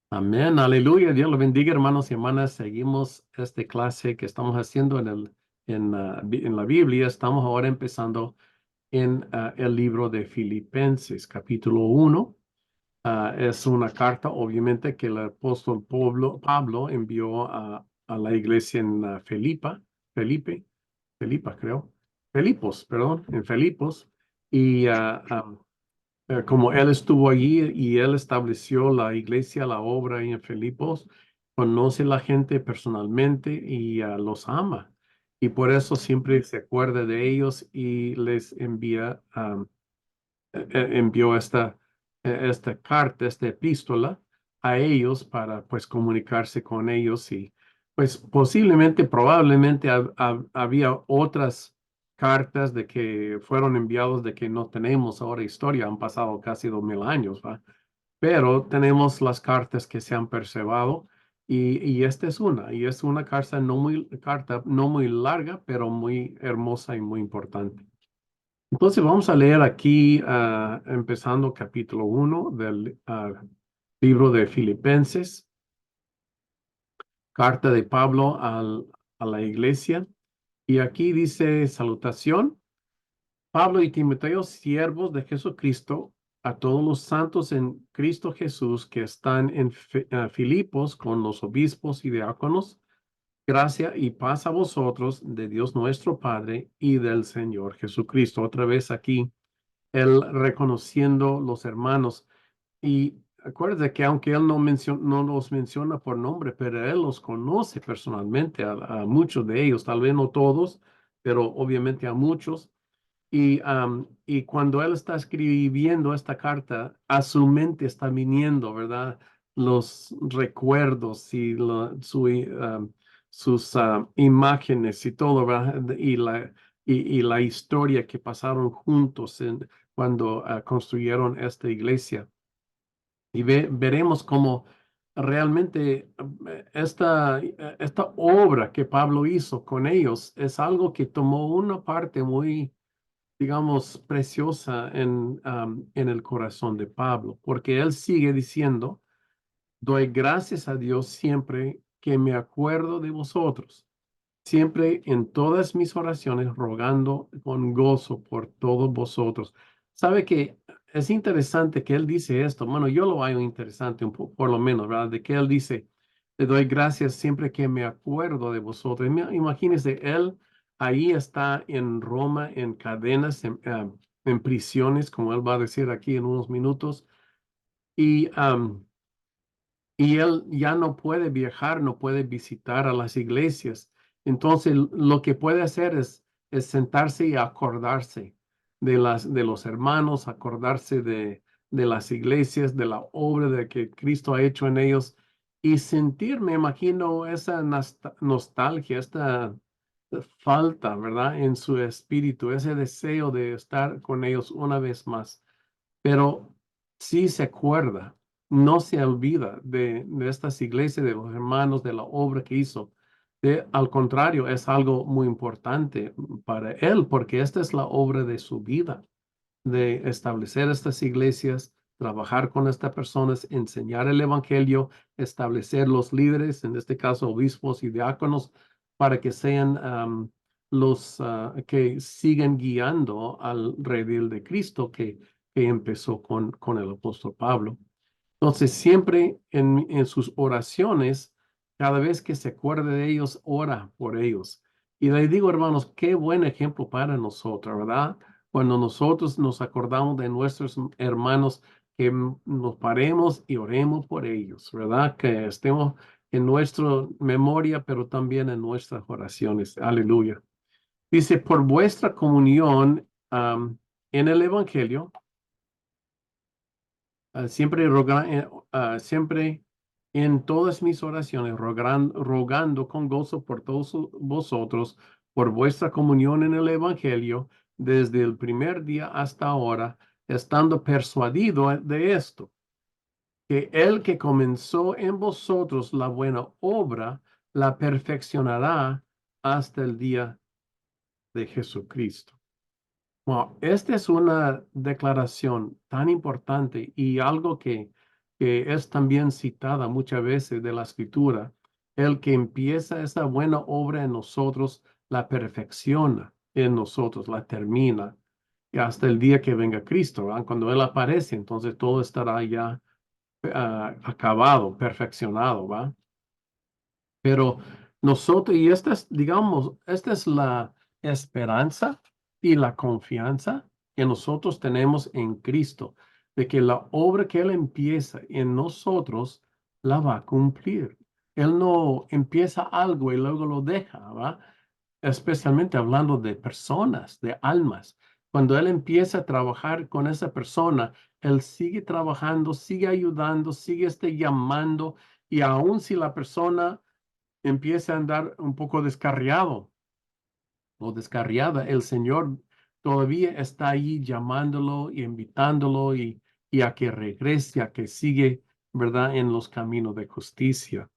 Amén, aleluya. Dios lo bendiga, hermanos y hermanas. Seguimos esta clase que estamos haciendo en la Biblia. Estamos ahora empezando en el libro de Filipenses, capítulo 1. Es una carta, obviamente, que el apóstol Pablo envió a la iglesia en Felipe, Felipa, creo. Filipos, perdón, en Filipos. Y como él estuvo allí y él estableció la iglesia, la obra ahí en Filipos, conoce a la gente personalmente y los ama. Y por eso siempre se acuerda de ellos y les envió esta carta, esta epístola a ellos para pues comunicarse con ellos y pues posiblemente, probablemente había otras cartas de que fueron enviados de que no tenemos ahora historia, han pasado casi 2000 años, ¿va? Pero tenemos las cartas que se han preservado y esta es una, y es una carta no muy larga, pero muy hermosa y muy importante. Entonces vamos a leer aquí, empezando capítulo 1 del libro de Filipenses, carta de Pablo a la iglesia. Y aquí dice salutación. Pablo y Timoteo, siervos de Jesucristo, a todos los santos en Cristo Jesús que están en Filipos con los obispos y diáconos. Gracia y paz a vosotros de Dios nuestro Padre y del Señor Jesucristo. Otra vez aquí él reconociendo los hermanos. Y acuérdate que aunque él no los menciona por nombre, pero él los conoce personalmente a muchos de ellos, tal vez no todos, pero obviamente a muchos. Y cuando él está escribiendo esta carta, a su mente está viniendo, ¿verdad? Los recuerdos y sus imágenes y todo, ¿verdad? Y la historia que pasaron juntos cuando construyeron esta iglesia. Y veremos cómo realmente esta obra que Pablo hizo con ellos es algo que tomó una parte muy, digamos, preciosa en el corazón de Pablo, porque él sigue diciendo, doy gracias a Dios siempre que me acuerdo de vosotros, siempre en todas mis oraciones rogando con gozo por todos vosotros. ¿Sabe que es interesante que él dice esto? Bueno, yo lo hallo interesante un poco, por lo menos, ¿verdad? De que él dice, le doy gracias siempre que me acuerdo de vosotros. Imagínese, él ahí está en Roma, en cadenas, en prisiones, como él va a decir aquí en unos minutos, y, y él ya no puede viajar, no puede visitar a las iglesias. Entonces, lo que puede hacer es sentarse y acordarse de los hermanos, acordarse de las iglesias, de la obra de que Cristo ha hecho en ellos y sentir, me imagino, esa nostalgia, esta falta, ¿verdad? En su espíritu, ese deseo de estar con ellos una vez más. Pero sí se acuerda, no se olvida de estas iglesias, de los hermanos, de la obra que hizo. Al contrario, es algo muy importante para él, porque esta es la obra de su vida, de establecer estas iglesias, trabajar con estas personas, enseñar el evangelio, establecer los líderes, en este caso obispos y diáconos, para que sean los que sigan guiando al redil de Cristo que empezó con el apóstol Pablo. Entonces, siempre en sus oraciones, cada vez que se acuerde de ellos, ora por ellos. Y les digo, hermanos, qué buen ejemplo para nosotros, ¿verdad? Cuando nosotros nos acordamos de nuestros hermanos, que nos paremos y oremos por ellos, ¿verdad? Que estemos en nuestra memoria, pero también en nuestras oraciones. Aleluya. Dice, por vuestra comunión en el Evangelio, siempre en todas mis oraciones, rogando con gozo por todos vosotros, por vuestra comunión en el Evangelio, desde el primer día hasta ahora, estando persuadido de esto, que el que comenzó en vosotros la buena obra, la perfeccionará hasta el día de Jesucristo. Wow, esta es una declaración tan importante y algo que que es también citada muchas veces de la Escritura, el que empieza esa buena obra en nosotros, la perfecciona en nosotros, la termina, y hasta el día que venga Cristo, ¿verdad? Cuando Él aparece, entonces todo estará ya acabado, perfeccionado, ¿va? Pero nosotros, y esta es, digamos, esta es la esperanza y la confianza que nosotros tenemos en Cristo, de que la obra que Él empieza en nosotros la va a cumplir. Él no empieza algo y luego lo deja, ¿va? Especialmente hablando de personas, de almas. Cuando Él empieza a trabajar con esa persona, Él sigue trabajando, sigue ayudando, sigue llamando, y aun si la persona empieza a andar un poco descarriado o descarriada, el Señor todavía está ahí llamándolo y invitándolo y a que regrese, a que sigue, ¿verdad?, en los caminos de justicia.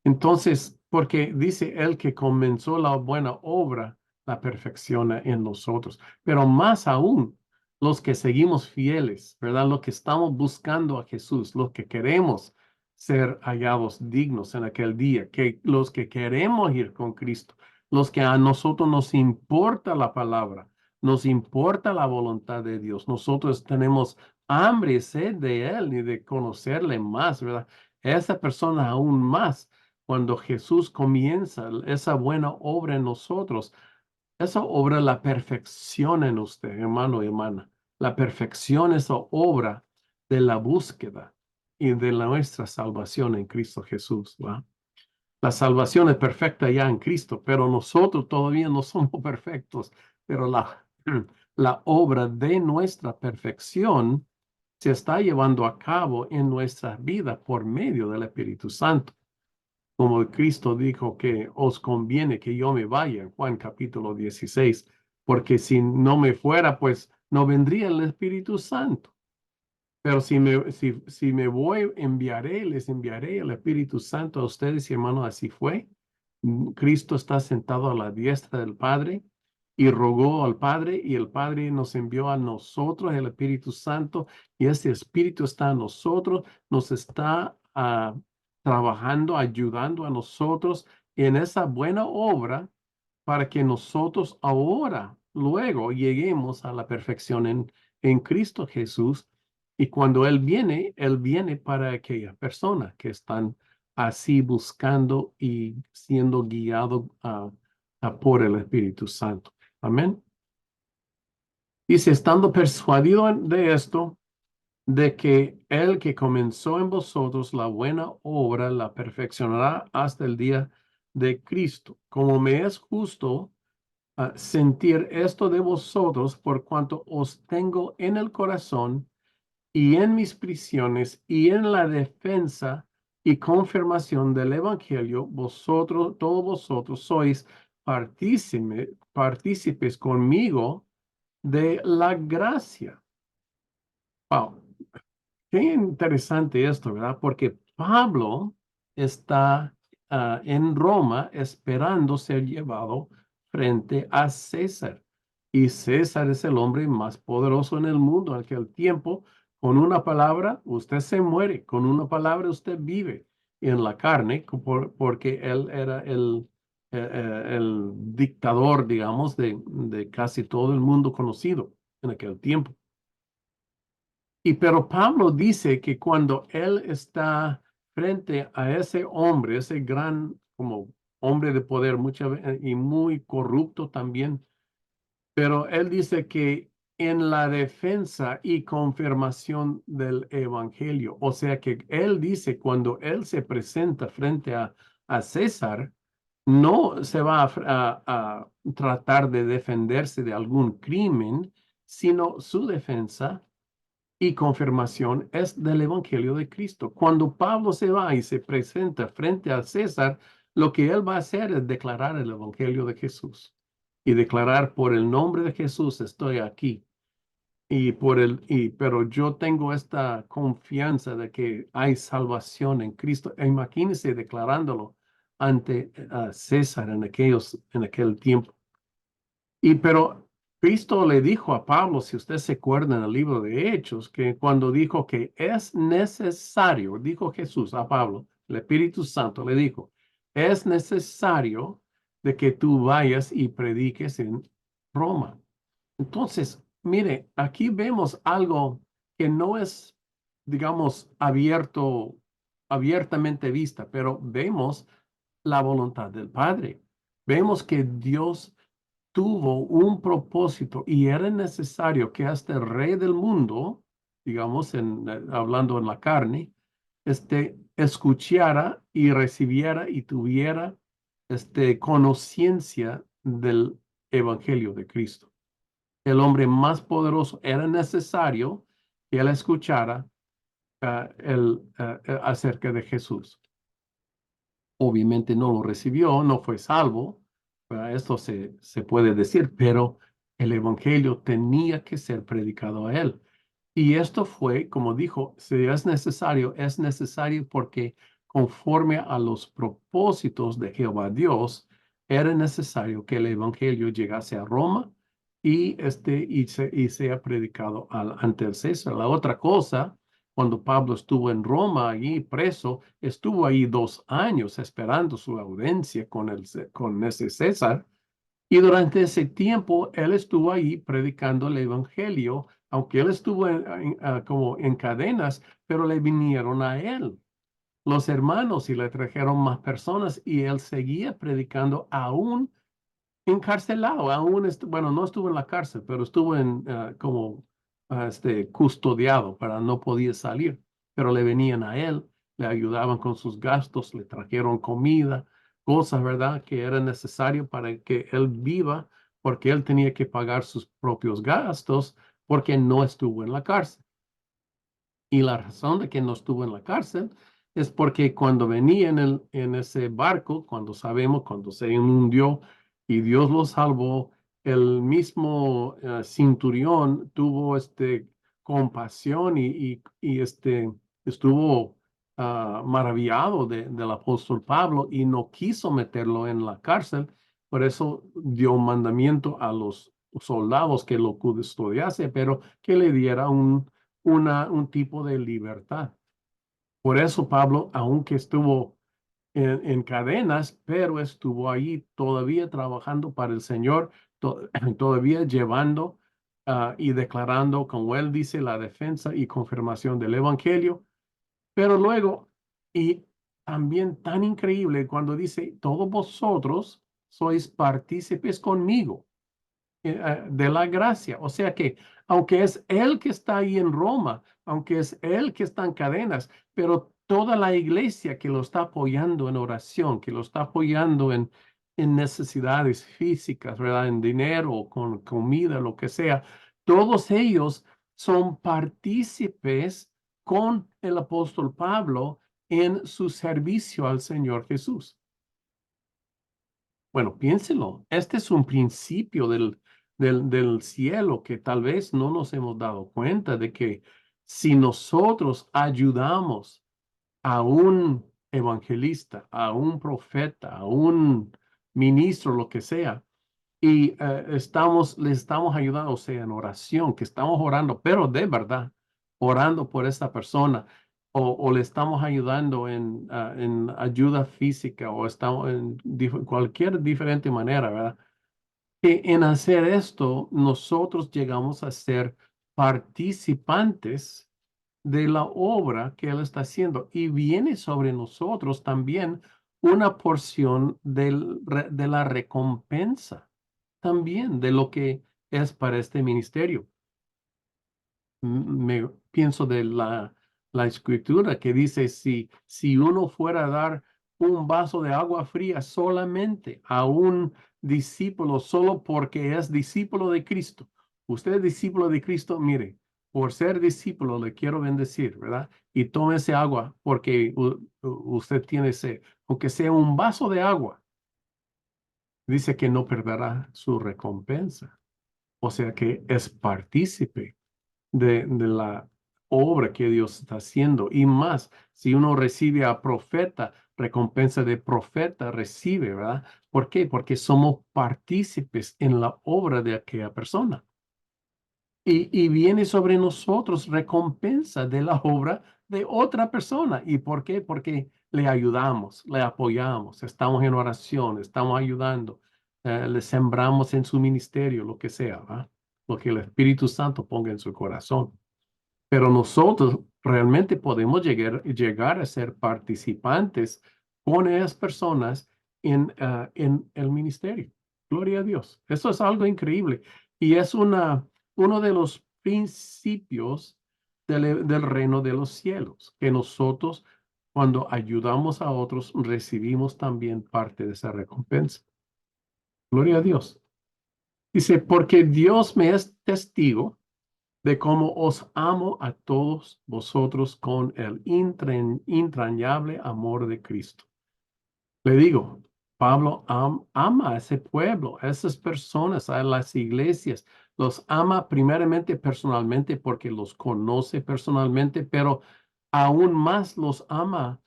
Entonces, porque dice él que comenzó la buena obra, la perfecciona en nosotros, pero más aún los que seguimos fieles, ¿verdad? Los que estamos buscando a Jesús, los que queremos ser hallados dignos en aquel día, que los que queremos ir con Cristo, los que a nosotros nos importa la palabra, nos importa la voluntad de Dios, nosotros tenemos hambre y sed de Él y de conocerle más, ¿verdad? Esa persona aún más cuando Jesús comienza esa buena obra en nosotros, esa obra la perfecciona en usted, hermano y hermana. La perfección, esa obra de la búsqueda y de nuestra salvación en Cristo Jesús, ¿va? La salvación es perfecta ya en Cristo, pero nosotros todavía no somos perfectos, pero la obra de nuestra perfección se está llevando a cabo en nuestra vida por medio del Espíritu Santo. Como Cristo dijo que os conviene que yo me vaya, en Juan capítulo 16, porque si no me fuera, pues no vendría el Espíritu Santo. Pero si me voy, les enviaré el Espíritu Santo a ustedes, y hermanos, así fue. Cristo está sentado a la diestra del Padre y rogó al Padre, y el Padre nos envió a nosotros el Espíritu Santo, y ese Espíritu está en nosotros, nos está trabajando, ayudando a nosotros en esa buena obra para que nosotros ahora, luego, lleguemos a la perfección en Cristo Jesús. Y cuando Él viene para aquella persona que están así buscando y siendo guiado por el Espíritu Santo. Amén. Dice, estando persuadido de esto, de que el que comenzó en vosotros la buena obra la perfeccionará hasta el día de Cristo. Como me es justo sentir esto de vosotros, por cuanto os tengo en el corazón y en mis prisiones y en la defensa y confirmación del Evangelio, vosotros, todos vosotros sois partícipes conmigo de la gracia. Wow, qué interesante esto, ¿verdad? Porque Pablo está en Roma esperando ser llevado frente a César. Y César es el hombre más poderoso en el mundo en aquel tiempo. Con una palabra, usted se muere. Con una palabra, usted vive en la carne, porque él era el dictador, digamos, de casi todo el mundo conocido en aquel tiempo. Pero Pablo dice que cuando él está frente a ese hombre, ese gran como hombre de poder muchas veces y muy corrupto también, pero él dice que en la defensa y confirmación del evangelio, o sea que él dice cuando él se presenta frente a César, no se va a tratar de defenderse de algún crimen, sino su defensa y confirmación es del Evangelio de Cristo. Cuando Pablo se va y se presenta frente a César, lo que él va a hacer es declarar el Evangelio de Jesús y declarar por el nombre de Jesús estoy aquí. Pero yo tengo esta confianza de que hay salvación en Cristo. Imagínense declarándolo ante César en aquel tiempo. Pero Cristo le dijo a Pablo, si usted se acuerda en el libro de Hechos, que cuando dijo que es necesario, dijo Jesús a Pablo, el Espíritu Santo le dijo, es necesario de que tú vayas y prediques en Roma. Entonces, mire, aquí vemos algo que no es, digamos, abiertamente vista, pero vemos la voluntad del Padre. Vemos que Dios tuvo un propósito y era necesario que este rey del mundo, digamos, hablando en la carne, escuchara y recibiera y tuviera conciencia del evangelio de Cristo. El hombre más poderoso era necesario que él escuchara acerca de Jesús. Obviamente no lo recibió, no fue salvo, esto se puede decir, pero el evangelio tenía que ser predicado a él. Y esto fue, como dijo, si es necesario porque conforme a los propósitos de Jehová Dios, era necesario que el evangelio llegase a Roma y sea predicado ante el César. La otra cosa, cuando Pablo estuvo en Roma, allí preso, estuvo ahí 2 años esperando su audiencia con ese César. Y durante ese tiempo, él estuvo ahí predicando el evangelio, aunque él estuvo como en cadenas, pero le vinieron a él los hermanos y le trajeron más personas y él seguía predicando aún encarcelado, aún, bueno, no estuvo en la cárcel, pero estuvo como custodiado para no podía salir, pero le venían a él, le ayudaban con sus gastos, le trajeron comida, cosas, ¿verdad?, que era necesario para que él viva, porque él tenía que pagar sus propios gastos, porque no estuvo en la cárcel. Y la razón de que no estuvo en la cárcel es porque cuando venía en ese barco, cuando se hundió y Dios lo salvó, el mismo centurión tuvo compasión y estuvo maravillado del apóstol Pablo y no quiso meterlo en la cárcel. Por eso dio un mandamiento a los soldados que lo custodiase, pero que le diera un tipo de libertad. Por eso Pablo, aunque estuvo en cadenas, pero estuvo ahí todavía trabajando para el Señor, todavía llevando y declarando, como él dice, la defensa y confirmación del Evangelio. Pero luego, y también tan increíble cuando dice, todos vosotros sois partícipes conmigo de la gracia. O sea que, aunque es él que está ahí en Roma, aunque es él que está en cadenas, pero toda la iglesia que lo está apoyando en oración, que lo está apoyando en necesidades físicas, ¿verdad? En dinero, con comida, lo que sea, todos ellos son partícipes con el apóstol Pablo en su servicio al Señor Jesús. Bueno, piénselo. Este es un principio del cielo que tal vez no nos hemos dado cuenta de que si nosotros ayudamos a un evangelista, a un profeta, a un ministro, lo que sea, y le estamos ayudando, o sea, en oración, que estamos orando, pero de verdad, orando por esta persona, o le estamos ayudando en ayuda física, o estamos en cualquier diferente manera, ¿verdad? Que en hacer esto, nosotros llegamos a ser participantes de la obra que Él está haciendo, y viene sobre nosotros también una porción de la recompensa también de lo que es para este ministerio. Me pienso de la escritura que dice, si uno fuera a dar un vaso de agua fría solamente a un discípulo, solo porque es discípulo de Cristo, usted es discípulo de Cristo, mire, por ser discípulo le quiero bendecir, ¿verdad? Y tome ese agua porque usted tiene sed, aunque sea un vaso de agua, dice que no perderá su recompensa. O sea que es partícipe de la obra que Dios está haciendo. Y más, si uno recibe a profeta, recompensa de profeta recibe, ¿verdad? ¿Por qué? Porque somos partícipes en la obra de aquella persona. Y viene sobre nosotros recompensa de la obra de otra persona. ¿Y por qué? Porque le ayudamos, le apoyamos, estamos en oración, estamos ayudando, le sembramos en su ministerio, lo que sea, ¿verdad? Lo que el Espíritu Santo ponga en su corazón. Pero nosotros realmente podemos llegar a ser participantes con esas personas en el ministerio. Gloria a Dios. Eso es algo increíble. Y es uno de los principios del reino de los cielos, que nosotros, cuando ayudamos a otros, recibimos también parte de esa recompensa. Gloria a Dios. Dice, porque Dios me es testigo de cómo os amo a todos vosotros con el entrañable amor de Cristo. Le digo, Pablo ama a ese pueblo, a esas personas, a las iglesias. Los ama primeramente personalmente porque los conoce personalmente, pero aún más los ama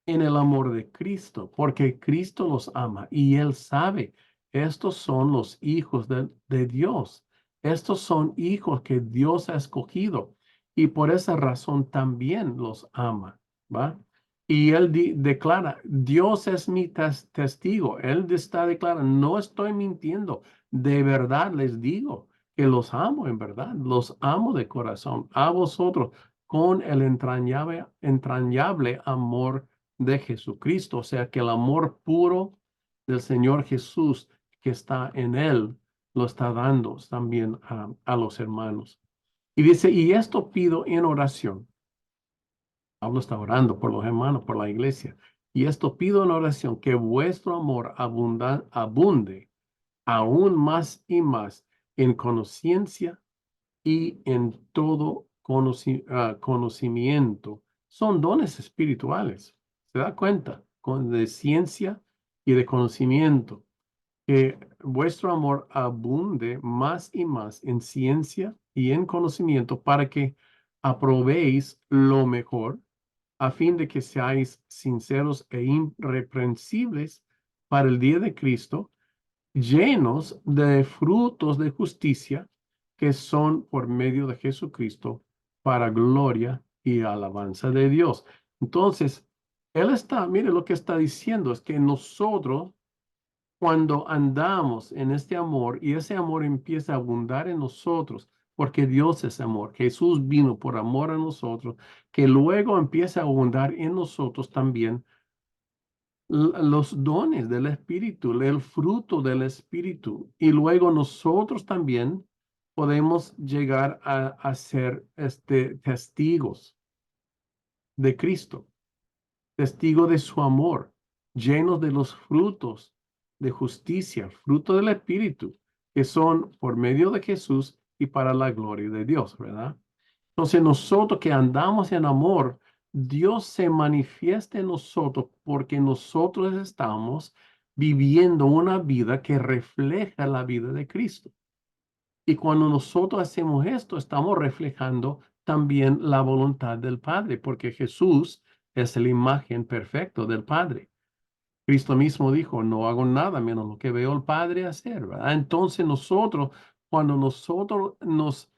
en el amor de Cristo, porque Cristo los ama y Él sabe, estos son los hijos de Dios. Estos son hijos que Dios ha escogido y por esa razón también los ama, ¿va? Y Él declara, Dios es mi testigo. Él está declarando, no estoy mintiendo, de verdad les digo que los amo en verdad, los amo de corazón, a vosotros con el entrañable amor de Jesucristo, o sea que el amor puro del Señor Jesús que está en Él lo está dando también a los hermanos. Y dice, y esto pido en oración. Pablo está orando por los hermanos, por la iglesia. Y esto pido en oración, que vuestro amor abunde aún más y más en conciencia y en todo conocimiento. Son dones espirituales. ¿Se da cuenta? De ciencia y de conocimiento. Que vuestro amor abunde más y más en ciencia y en conocimiento para que aprobéis lo mejor, a fin de que seáis sinceros e irreprensibles para el día de Cristo, llenos de frutos de justicia que son por medio de Jesucristo para gloria y alabanza de Dios. Entonces, mire lo que está diciendo, es que nosotros, cuando andamos en este amor y ese amor empieza a abundar en nosotros, porque Dios es amor, Jesús vino por amor a nosotros, que luego empieza a abundar en nosotros también los dones del Espíritu, el fruto del Espíritu. Y luego nosotros también podemos llegar a ser testigos de Cristo, testigos de su amor, llenos de los frutos de justicia, fruto del Espíritu, que son por medio de Jesús y para la gloria de Dios, ¿verdad? Entonces nosotros que andamos en amor, Dios se manifiesta en nosotros porque nosotros estamos viviendo una vida que refleja la vida de Cristo. Y cuando nosotros hacemos esto, estamos reflejando también la voluntad del Padre, porque Jesús es la imagen perfecta del Padre. Cristo mismo dijo, no hago nada menos lo que veo al Padre hacer, ¿verdad? Entonces nosotros, cuando nosotros nos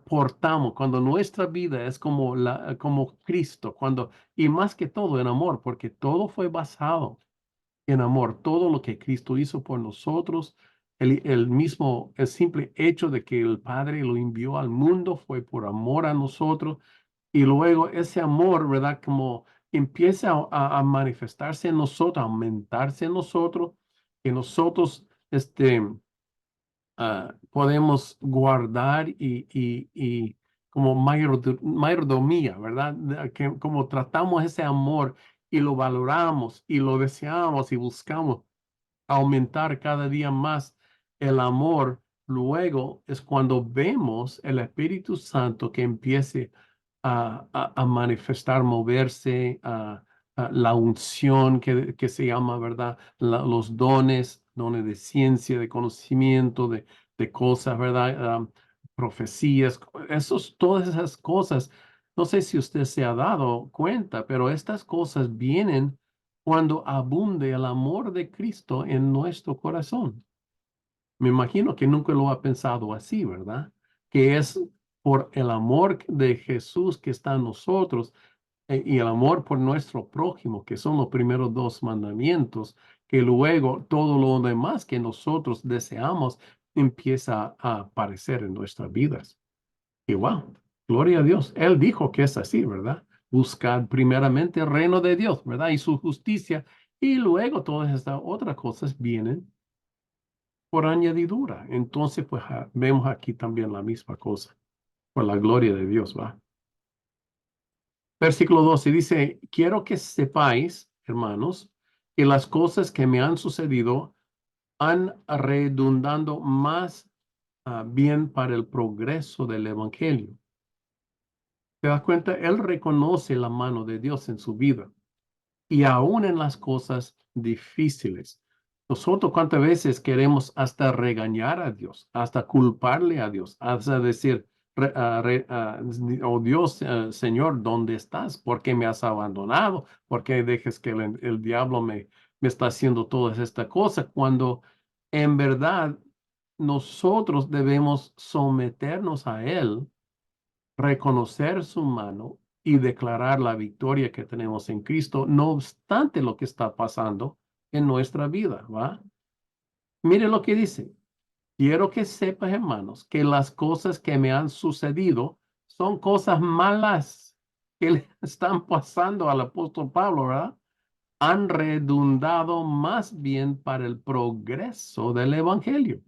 portamos, cuando nuestra vida es como Cristo, y más que todo en amor, porque todo fue basado en amor, todo lo que Cristo hizo por nosotros, el simple hecho de que el Padre lo envió al mundo fue por amor a nosotros. Y luego ese amor, ¿verdad? Como empieza a manifestarse en nosotros, a aumentarse en nosotros, que nosotros podemos guardar y como mayordomía, ¿verdad? Que, como tratamos ese amor y lo valoramos y lo deseamos y buscamos aumentar cada día más el amor. Luego es cuando vemos el Espíritu Santo que empiece a manifestar, moverse, la unción que se llama, ¿verdad? Los dones de ciencia, de conocimiento, de cosas, ¿verdad? Profecías, todas esas cosas. No sé si usted se ha dado cuenta, pero estas cosas vienen cuando abunde el amor de Cristo en nuestro corazón. Me imagino que nunca lo ha pensado así, ¿verdad? Que es por el amor de Jesús que está en nosotros y el amor por nuestro prójimo, que son los primeros dos mandamientos, que luego todo lo demás que nosotros deseamos empieza a aparecer en nuestras vidas. Y wow, gloria a Dios. Él dijo que es así, ¿verdad? Buscar primeramente el reino de Dios, ¿verdad? Y su justicia. Y luego todas estas otras cosas vienen por añadidura. Entonces, pues vemos aquí también la misma cosa, por la gloria de Dios, ¿va? Versículo 12 dice, quiero que sepáis, hermanos, que las cosas que me han sucedido han redundando más bien para el progreso del evangelio. ¿Te das cuenta? Él reconoce la mano de Dios en su vida y aún en las cosas difíciles. Nosotros cuántas veces queremos hasta regañar a Dios, hasta culparle a Dios, hasta decir, oh Dios, Señor, ¿dónde estás? ¿Por qué me has abandonado? ¿Por qué dejes que el diablo me está haciendo todas estas cosas? Cuando en verdad nosotros debemos someternos a Él, reconocer su mano y declarar la victoria que tenemos en Cristo, no obstante lo que está pasando en nuestra vida, ¿va? Mire lo que dice. Quiero que sepas, hermanos, que las cosas que me han sucedido son cosas malas que le están pasando al apóstol Pablo, ¿verdad? Han redundado más bien para el progreso del evangelio.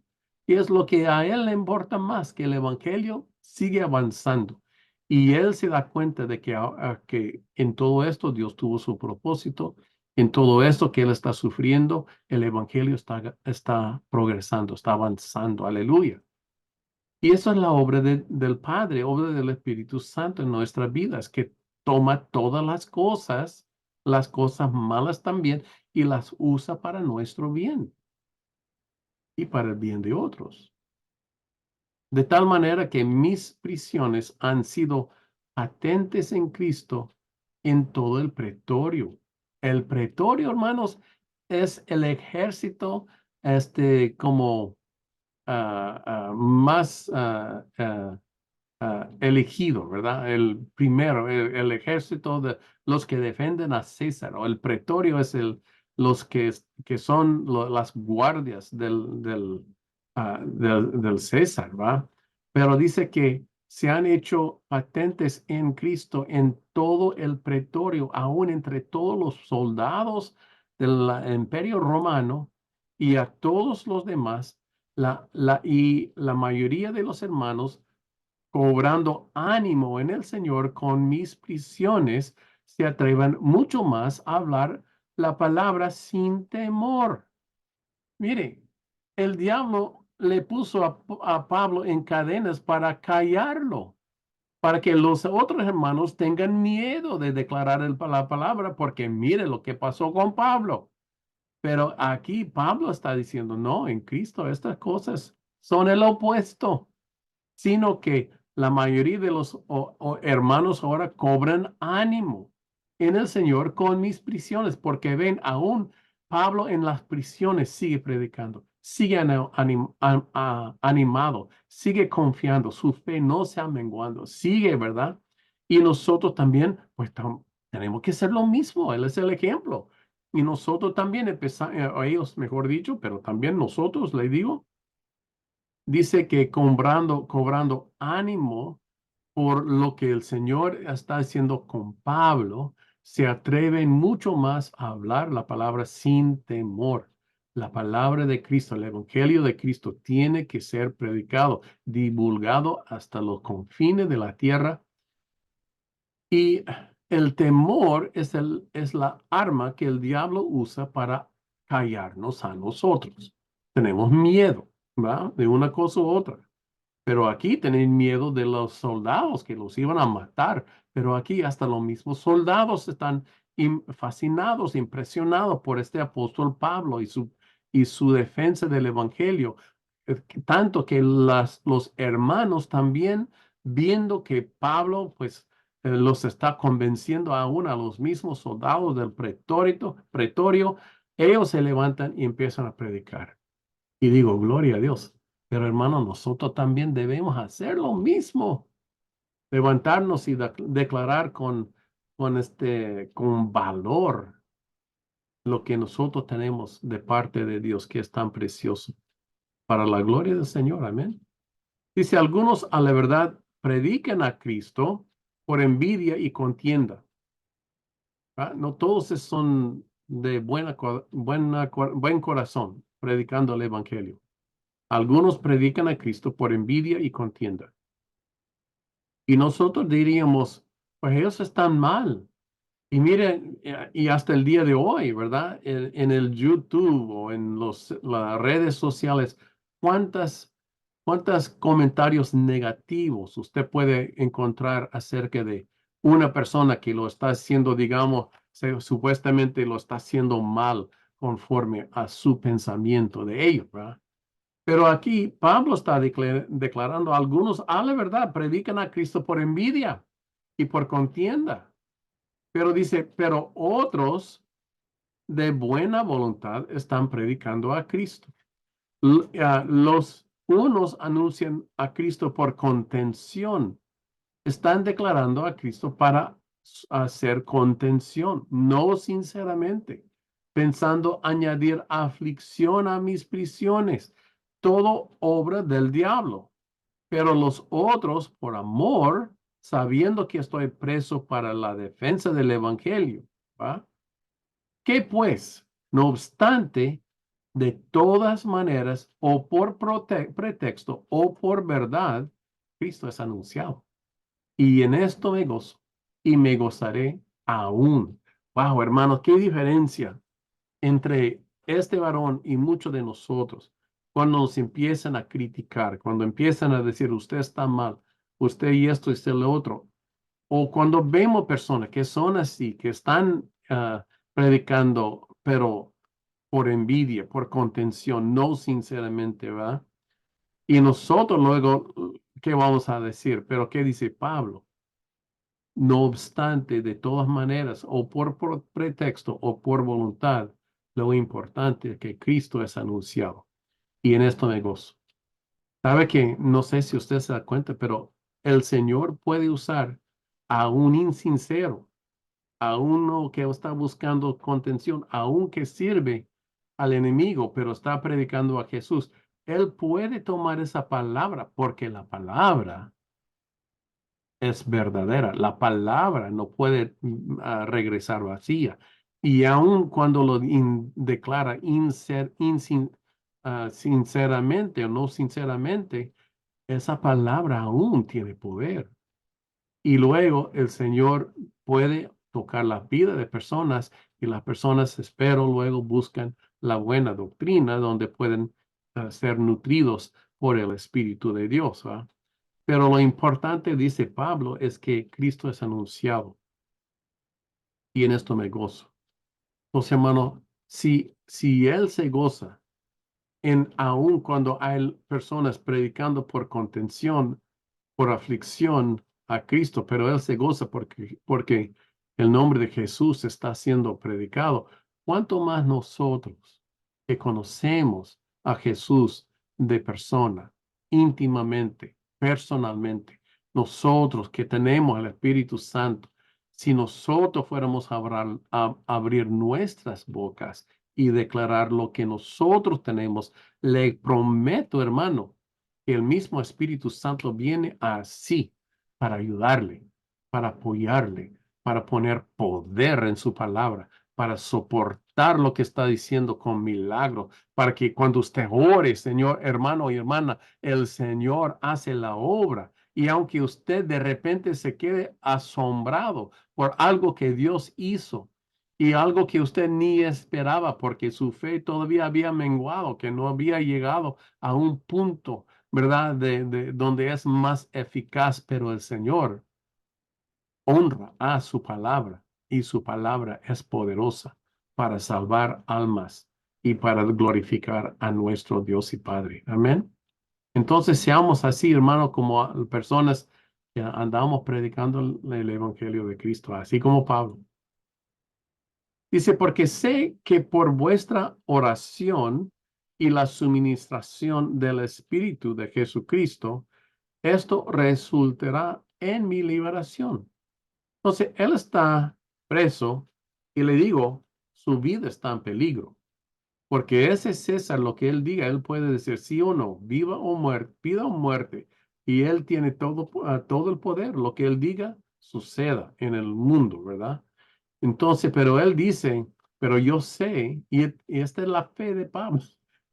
Y es lo que a él le importa más, que el evangelio sigue avanzando. Y él se da cuenta de que en todo esto Dios tuvo su propósito, en todo esto que él está sufriendo, el evangelio está progresando, está avanzando. Aleluya. Y eso es la obra del Padre, obra del Espíritu Santo en nuestras vidas, que toma todas las cosas malas también, y las usa para nuestro bien y para el bien de otros. De tal manera que mis prisiones han sido patentes en Cristo en todo el pretorio. El pretorio, hermanos, es el ejército, como más elegido, ¿verdad? El primero, el ejército de los que defienden a César, o el pretorio es los que son las guardias del César, ¿va? Pero dice que se han hecho patentes en Cristo en todo el pretorio, aún entre todos los soldados del Imperio Romano y a todos los demás, y la mayoría de los hermanos cobrando ánimo en el Señor con mis prisiones, se atrevan mucho más a hablar la palabra sin temor. Mire, el diablo le puso a Pablo en cadenas para callarlo, para que los otros hermanos tengan miedo de declarar la palabra, porque mire lo que pasó con Pablo. Pero aquí Pablo está diciendo, no, en Cristo estas cosas son el opuesto, sino que la mayoría de los hermanos ahora cobran ánimo en el Señor con mis prisiones, porque ven, aún Pablo en las prisiones sigue predicando, sigue animado, sigue confiando, su fe no se ha menguando, sigue, ¿verdad? Y nosotros también, pues tenemos que hacer lo mismo, él es el ejemplo. Y nosotros también empezamos, ellos mejor dicho, pero también nosotros, le digo, dice que cobrando ánimo por lo que el Señor está haciendo con Pablo, se atreven mucho más a hablar la palabra sin temor. La palabra de Cristo, el Evangelio de Cristo tiene que ser predicado, divulgado hasta los confines de la tierra. Y el temor es la arma que el diablo usa para callarnos a nosotros. Tenemos miedo, ¿va? De una cosa u otra. Pero aquí tienen miedo de los soldados que los iban a matar. Pero aquí hasta los mismos soldados están fascinados, impresionados por este apóstol Pablo y su defensa del evangelio. Tanto que los hermanos también, viendo que Pablo, pues, los está convenciendo aún a los mismos soldados del pretorio. Ellos se levantan y empiezan a predicar. Y digo, gloria a Dios. Pero hermano, nosotros también debemos hacer lo mismo. Levantarnos y declarar con valor lo que nosotros tenemos de parte de Dios, que es tan precioso para la gloria del Señor. Amén. Dice, algunos a la verdad predican a Cristo por envidia y contienda. ¿Ah? No todos son de buen corazón predicando el Evangelio. Algunos predican a Cristo por envidia y contienda. Y nosotros diríamos, pues ellos están mal. Y miren, y hasta el día de hoy, ¿verdad? En el YouTube o en las redes sociales, ¿cuántos comentarios negativos usted puede encontrar acerca de una persona que lo está haciendo, digamos, supuestamente lo está haciendo mal conforme a su pensamiento de ellos, ¿verdad? Pero aquí Pablo está declarando, algunos a la verdad predican a Cristo por envidia y por contienda. Pero dice, pero otros de buena voluntad están predicando a Cristo. Los unos anuncian a Cristo por contención. Están declarando a Cristo para hacer contención, no sinceramente, pensando añadir aflicción a mis prisiones. Todo obra del diablo. Pero los otros, por amor, sabiendo que estoy preso para la defensa del evangelio, ¿va? ¿Qué pues? No obstante, de todas maneras, o por pretexto o por verdad, Cristo es anunciado. Y en esto me gozo y me gozaré aún. Wow, hermanos, qué diferencia entre este varón y muchos de nosotros cuando nos empiezan a criticar, cuando empiezan a decir, usted está mal, usted y esto y lo otro. O cuando vemos personas que son así, que están predicando, pero por envidia, por contención, no sinceramente, ¿verdad? Y nosotros luego, ¿qué vamos a decir? Pero ¿qué dice Pablo? No obstante, de todas maneras, o por pretexto o por voluntad, lo importante es que Cristo es anunciado. Y en esto me gozo. Sabe que, no sé si usted se da cuenta, pero el Señor puede usar a un insincero, a uno que está buscando contención, a un que sirve al enemigo, pero está predicando a Jesús. Él puede tomar esa palabra porque la palabra es verdadera. La palabra no puede regresar vacía. Y aun cuando lo declara sinceramente o no sinceramente, esa palabra aún tiene poder. Y luego el Señor puede tocar la vida de personas y las personas, espero, luego buscan la buena doctrina donde pueden ser nutridos por el Espíritu de Dios. ¿Va? Pero lo importante, dice Pablo, es que Cristo es anunciado y en esto me gozo. Entonces, hermano, si Él se goza, aun cuando hay personas predicando por contención, por aflicción a Cristo, pero Él se goza porque el nombre de Jesús está siendo predicado, ¿cuánto más nosotros que conocemos a Jesús de persona, íntimamente, personalmente, nosotros que tenemos el Espíritu Santo, si nosotros fuéramos a abrir nuestras bocas y declarar lo que nosotros tenemos, le prometo, hermano, que el mismo Espíritu Santo viene así para ayudarle, para apoyarle, para poner poder en su palabra, para soportar lo que está diciendo con milagro, para que cuando usted ore, Señor, hermano y hermana, el Señor hace la obra. Y aunque usted de repente se quede asombrado por algo que Dios hizo y algo que usted ni esperaba, porque su fe todavía había menguado, que no había llegado a un punto, ¿verdad? De donde es más eficaz, pero el Señor honra a su palabra y su palabra es poderosa para salvar almas y para glorificar a nuestro Dios y Padre. Amén. Entonces seamos así, hermano, como personas que andamos predicando el Evangelio de Cristo, así como Pablo. Dice, porque sé que por vuestra oración y la suministración del Espíritu de Jesucristo, esto resultará en mi liberación. Entonces, él está preso y le digo, su vida está en peligro, porque ese César, lo que él diga, él puede decir sí o no, viva o muerte, vida o muerte, y él tiene todo el poder, lo que él diga suceda en el mundo, ¿verdad? Entonces, pero él dice, pero yo sé, y esta es la fe de Pablo,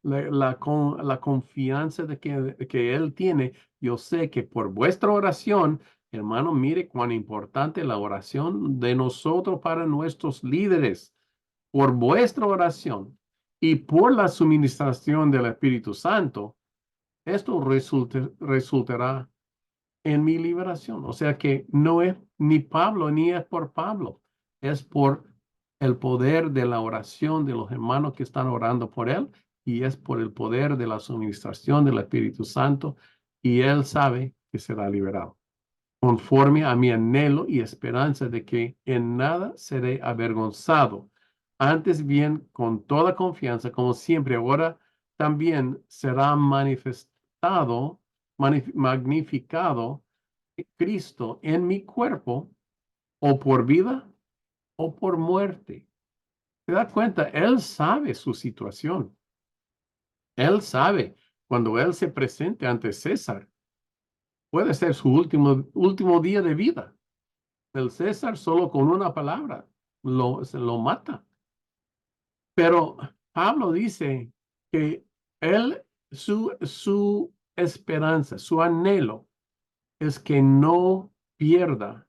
la confianza que él tiene, yo sé que por vuestra oración, hermano, mire cuán importante la oración de nosotros para nuestros líderes, por vuestra oración y por la suministración del Espíritu Santo, esto resultará en mi liberación. O sea que no es ni Pablo ni es por Pablo, es por el poder de la oración de los hermanos que están orando por él y es por el poder de la suministración del Espíritu Santo y él sabe que será liberado, conforme a mi anhelo y esperanza de que en nada seré avergonzado. Antes bien, con toda confianza, como siempre, ahora también será manifestado, magnificado Cristo en mi cuerpo, o por vida o por muerte. ¿Se da cuenta? Él sabe su situación. Él sabe cuando él se presente ante César, puede ser su último día de vida. El César solo con una palabra se lo mata. Pero Pablo dice que él, su esperanza, su anhelo es que no pierda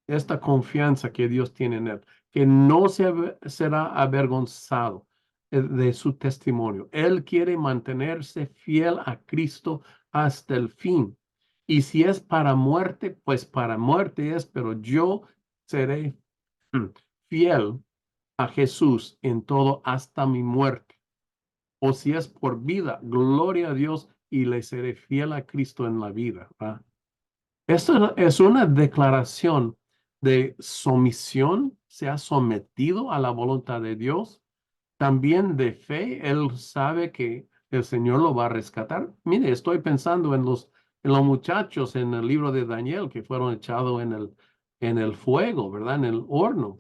esta confianza que Dios tiene en él, que no será avergonzado de su testimonio. Él quiere mantenerse fiel a Cristo hasta el fin. Y si es para muerte, pues para muerte es, pero yo seré fiel a Jesús en todo hasta mi muerte. O si es por vida, gloria a Dios y le seré fiel a Cristo en la vida. ¿Va? Esto es una declaración de sumisión, se ha sometido a la voluntad de Dios, también de fe, él sabe que el Señor lo va a rescatar. Mire, estoy pensando en los muchachos en el libro de Daniel que fueron echados en el fuego, ¿verdad? En el horno.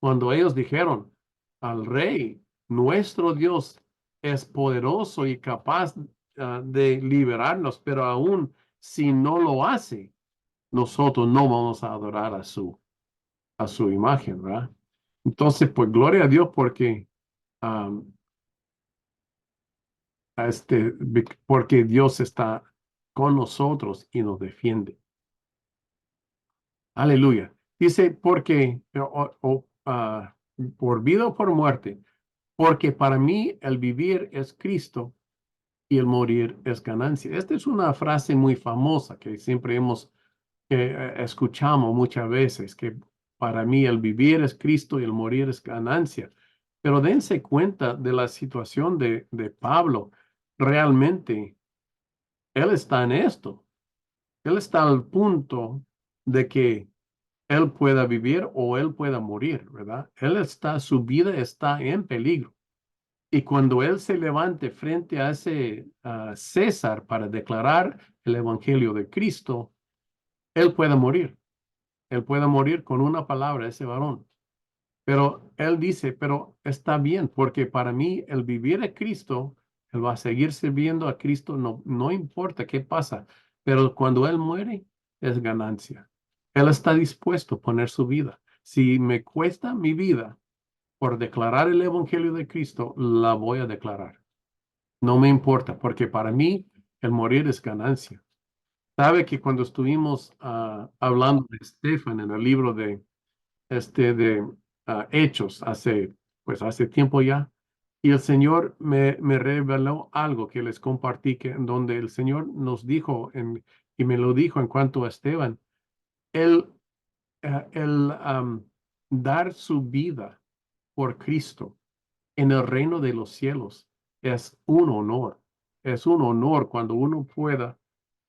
Cuando ellos dijeron al rey, nuestro Dios es poderoso y capaz de liberarnos, pero aún si no lo hace, nosotros no vamos a adorar a su imagen, ¿verdad? Entonces, pues gloria a Dios porque um, porque Dios está con nosotros y nos defiende. Aleluya. Dice, porque, por vida o por muerte, porque para mí el vivir es Cristo y el morir es ganancia. Esta es una frase muy famosa que siempre escuchamos muchas veces, que para mí el vivir es Cristo y el morir es ganancia. Pero dense cuenta de la situación de Pablo. Realmente él está en esto. Él está al punto de que él pueda vivir o él pueda morir, ¿verdad? Su vida está en peligro. Y cuando él se levante frente a ese César para declarar el evangelio de Cristo, él puede morir. Él puede morir con una palabra, ese varón. Pero él dice, pero está bien, porque para mí el vivir a Cristo, él va a seguir sirviendo a Cristo, no, no importa qué pasa, pero cuando él muere es ganancia. Él está dispuesto a poner su vida. Si me cuesta mi vida por declarar el Evangelio de Cristo, la voy a declarar. No me importa, porque para mí el morir es ganancia. Sabe que cuando estuvimos hablando de Estefan en el libro de Hechos hace tiempo ya. Y el Señor me reveló algo que les compartí, donde el Señor nos dijo, y me lo dijo en cuanto a Esteban, el, el dar su vida por Cristo en el reino de los cielos es un honor. Es un honor cuando uno pueda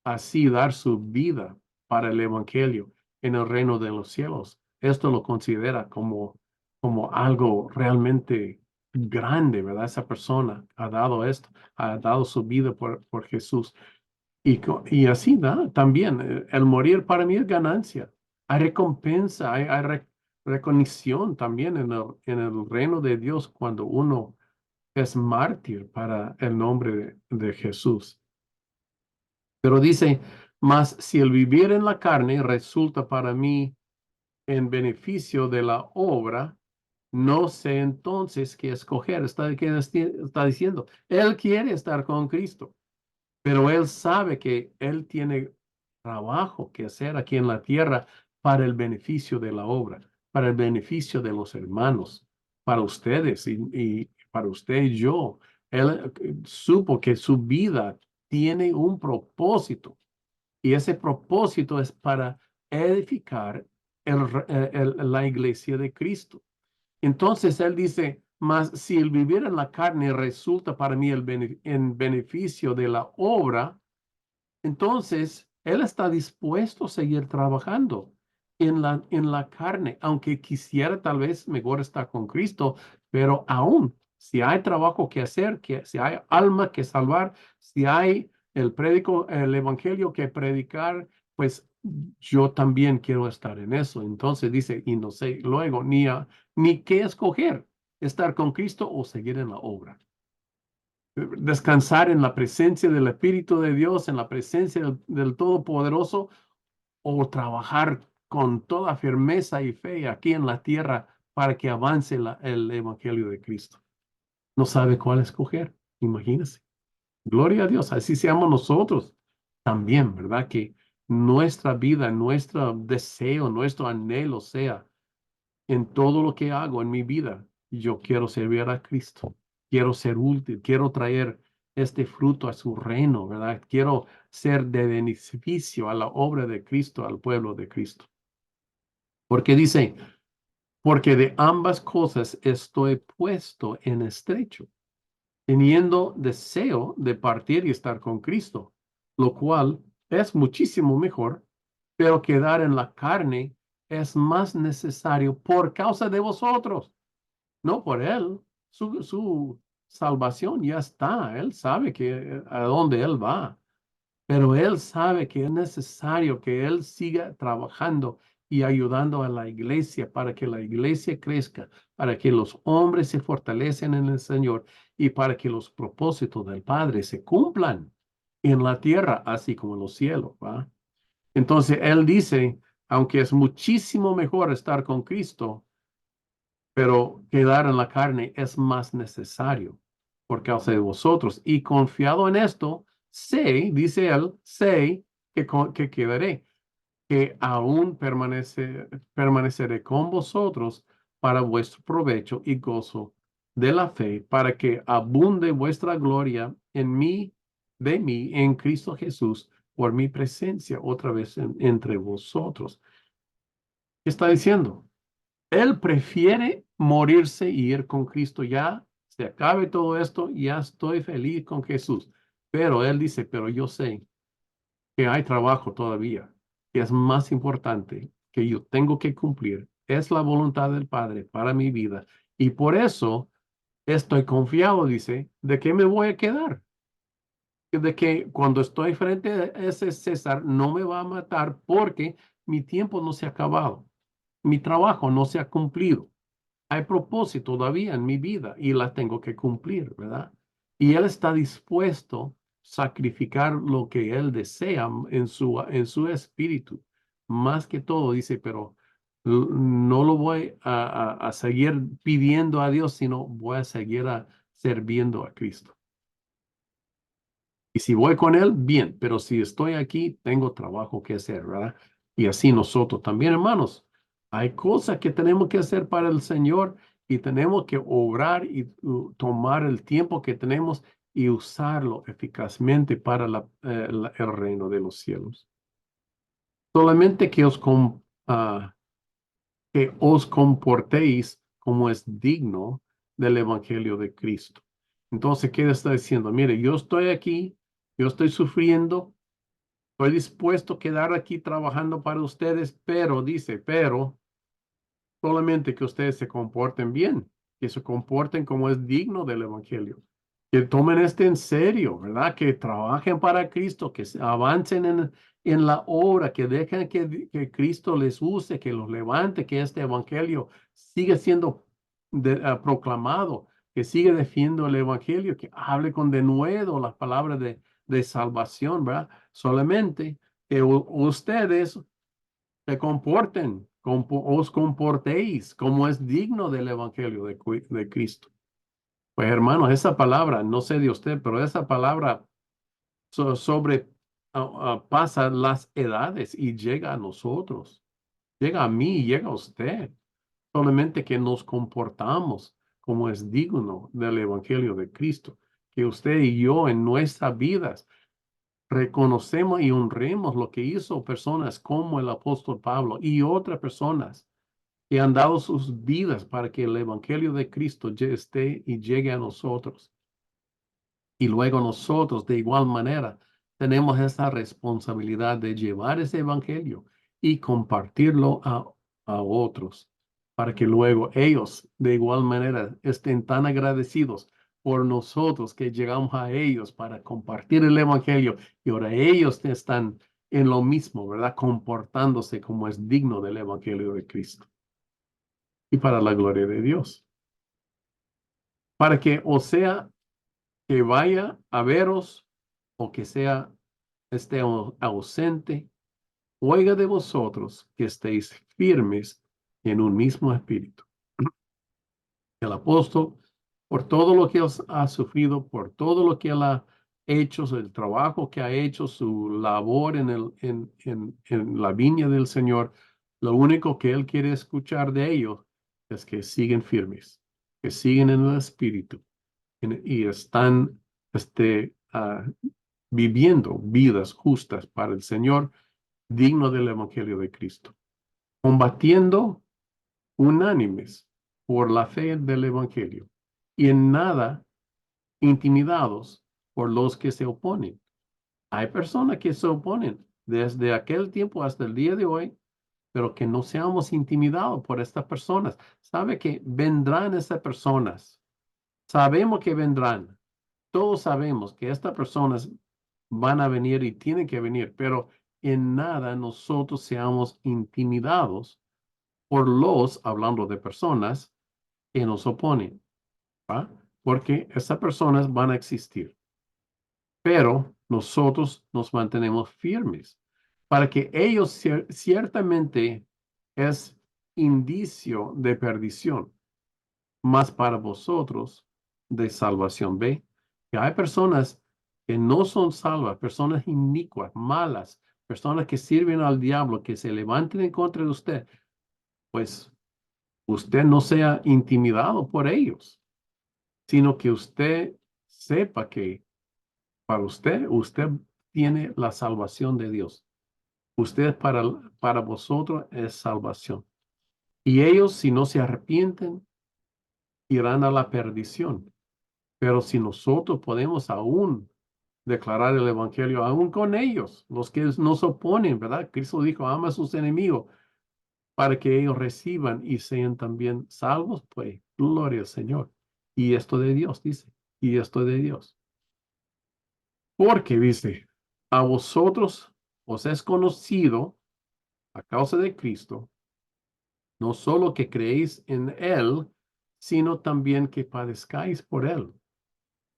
así dar su vida para el evangelio en el reino de los cielos. Esto lo considera como algo realmente grande, ¿verdad? Esa persona ha dado esto, ha dado su vida por Jesús. Y así, ¿no? También el morir para mí es ganancia. Hay recompensa, hay recognición también en el reino de Dios cuando uno es mártir para el nombre de Jesús. Pero dice, mas si el vivir en la carne resulta para mí en beneficio de la obra, no sé entonces qué escoger. Está diciendo, él quiere estar con Cristo, pero él sabe que él tiene trabajo que hacer aquí en la tierra para el beneficio de la obra, para el beneficio de los hermanos, para ustedes y para usted y yo. Él supo que su vida tiene un propósito y ese propósito es para edificar la iglesia de Cristo. Entonces él dice, mas si el vivir en la carne resulta para mí en beneficio de la obra, entonces él está dispuesto a seguir trabajando en la carne, aunque quisiera tal vez mejor estar con Cristo, pero aún, si hay trabajo que hacer, si hay alma que salvar, si hay el evangelio que predicar, pues yo también quiero estar en eso. Entonces dice, y no sé luego ni qué escoger, estar con Cristo o seguir en la obra. Descansar en la presencia del Espíritu de Dios, en la presencia del Todopoderoso, o trabajar con toda firmeza y fe aquí en la tierra para que avance el Evangelio de Cristo. No sabe cuál escoger, imagínese. Gloria a Dios, así seamos nosotros también, ¿verdad? Que nuestra vida, nuestro deseo, nuestro anhelo sea en todo lo que hago en mi vida, yo quiero servir a Cristo, quiero ser útil, quiero traer este fruto a su reino, ¿verdad? Quiero ser de beneficio a la obra de Cristo, al pueblo de Cristo. Porque dice, porque de ambas cosas estoy puesto en estrecho, teniendo deseo de partir y estar con Cristo, lo cual es muchísimo mejor, pero quedar en la carne es más necesario por causa de vosotros, no por él. Su salvación ya está. Él sabe a dónde él va, pero él sabe que es necesario que él siga trabajando y ayudando a la iglesia para que la iglesia crezca, para que los hombres se fortalecen en el Señor y para que los propósitos del Padre se cumplan en la tierra, así como en los cielos, ¿va? Entonces él dice, aunque es muchísimo mejor estar con Cristo, pero quedar en la carne es más necesario por causa de vosotros. Y confiado en esto, sé, dice él, sé que quedaré, que aún permaneceré con vosotros para vuestro provecho y gozo de la fe, para que abunde vuestra gloria en mí, de mí, en Cristo Jesús, por mi presencia otra vez entre vosotros. ¿Qué está diciendo? Él prefiere morirse y ir con Cristo. Ya se acabe todo esto, ya estoy feliz con Jesús. Pero él dice, pero yo sé que hay trabajo todavía, que es más importante, que yo tengo que cumplir. Es la voluntad del Padre para mi vida. Y por eso estoy confiado, dice, de que me voy a quedar. De que cuando estoy frente a ese César no me va a matar porque mi tiempo no se ha acabado. Mi trabajo no se ha cumplido. Hay propósito todavía en mi vida y la tengo que cumplir, ¿verdad? Y Él está dispuesto a sacrificar lo que Él desea en su espíritu. Más que todo, dice, pero no lo voy a seguir pidiendo a Dios, sino voy a seguir sirviendo a Cristo. Y si voy con Él, bien, pero si estoy aquí, tengo trabajo que hacer, ¿verdad? Y así nosotros también, hermanos, hay cosas que tenemos que hacer para el Señor y tenemos que obrar y tomar el tiempo que tenemos y usarlo eficazmente para el reino de los cielos. Solamente que os comportéis como es digno del Evangelio de Cristo. Entonces, ¿qué está diciendo? Mire, yo estoy aquí, yo estoy sufriendo, Estoy dispuesto a quedar aquí trabajando para ustedes, pero dice, pero solamente que ustedes se comporten bien, que se comporten como es digno del Evangelio, que tomen en serio, ¿verdad? Que trabajen para Cristo, que avancen en la obra, que dejen que Cristo les use, que los levante, que este Evangelio siga siendo proclamado, que siga defiendo el Evangelio, que hable con denuedo las palabras de salvación, ¿verdad? Solamente que ustedes se comporten, os comportéis como es digno del Evangelio de Cristo. Pues hermanos, esa palabra, no sé de usted, pero esa palabra sobre pasa las edades y llega a nosotros, llega a mí, llega a usted. Solamente que nos comportamos como es digno del Evangelio de Cristo, que usted y yo en nuestras vidas reconocemos y honremos lo que hizo personas como el apóstol Pablo y otras personas que han dado sus vidas para que el Evangelio de Cristo esté y llegue a nosotros. Y luego nosotros, de igual manera, tenemos esa responsabilidad de llevar ese Evangelio y compartirlo a otros, para que luego ellos, de igual manera, estén tan agradecidos por nosotros que llegamos a ellos para compartir el Evangelio y ahora ellos están en lo mismo, ¿verdad? Comportándose como es digno del Evangelio de Cristo y para la gloria de Dios. Para que o sea que vaya a veros o que sea esté ausente, oiga de vosotros que estéis firmes en un mismo espíritu. El apóstol, por todo lo que ha sufrido, por todo lo que él ha hecho, el trabajo que ha hecho, su labor en la viña del Señor, lo único que él quiere escuchar de ellos es que siguen firmes, que siguen en el espíritu y están viviendo vidas justas para el Señor, digno del Evangelio de Cristo, combatiendo unánimes por la fe del Evangelio y en nada intimidados por los que se oponen. Hay personas que se oponen desde aquel tiempo hasta el día de hoy, pero que no seamos intimidados por estas personas. Sabe que vendrán esas personas. Sabemos que vendrán. Todos sabemos que estas personas van a venir y tienen que venir, pero en nada nosotros seamos intimidados por hablando de personas que nos oponen, ¿va? Porque esas personas van a existir, pero nosotros nos mantenemos firmes para que ellos ciertamente es indicio de perdición, más para vosotros de salvación. ¿Ve? Que hay personas que no son salvas, personas inicuas, malas, personas que sirven al diablo, que se levanten en contra de usted, pues usted no sea intimidado por ellos, sino que usted sepa que para usted tiene la salvación de Dios. Usted para vosotros es salvación. Y ellos, si no se arrepienten, irán a la perdición. Pero si nosotros podemos aún declarar el evangelio, aún con ellos, los que nos oponen, ¿verdad? Cristo dijo, ama a sus enemigos para que ellos reciban y sean también salvos, pues, gloria al Señor. Y esto de Dios, dice, y esto de Dios. Porque dice, a vosotros os es conocido a causa de Cristo, no solo que creéis en Él, sino también que padezcáis por Él,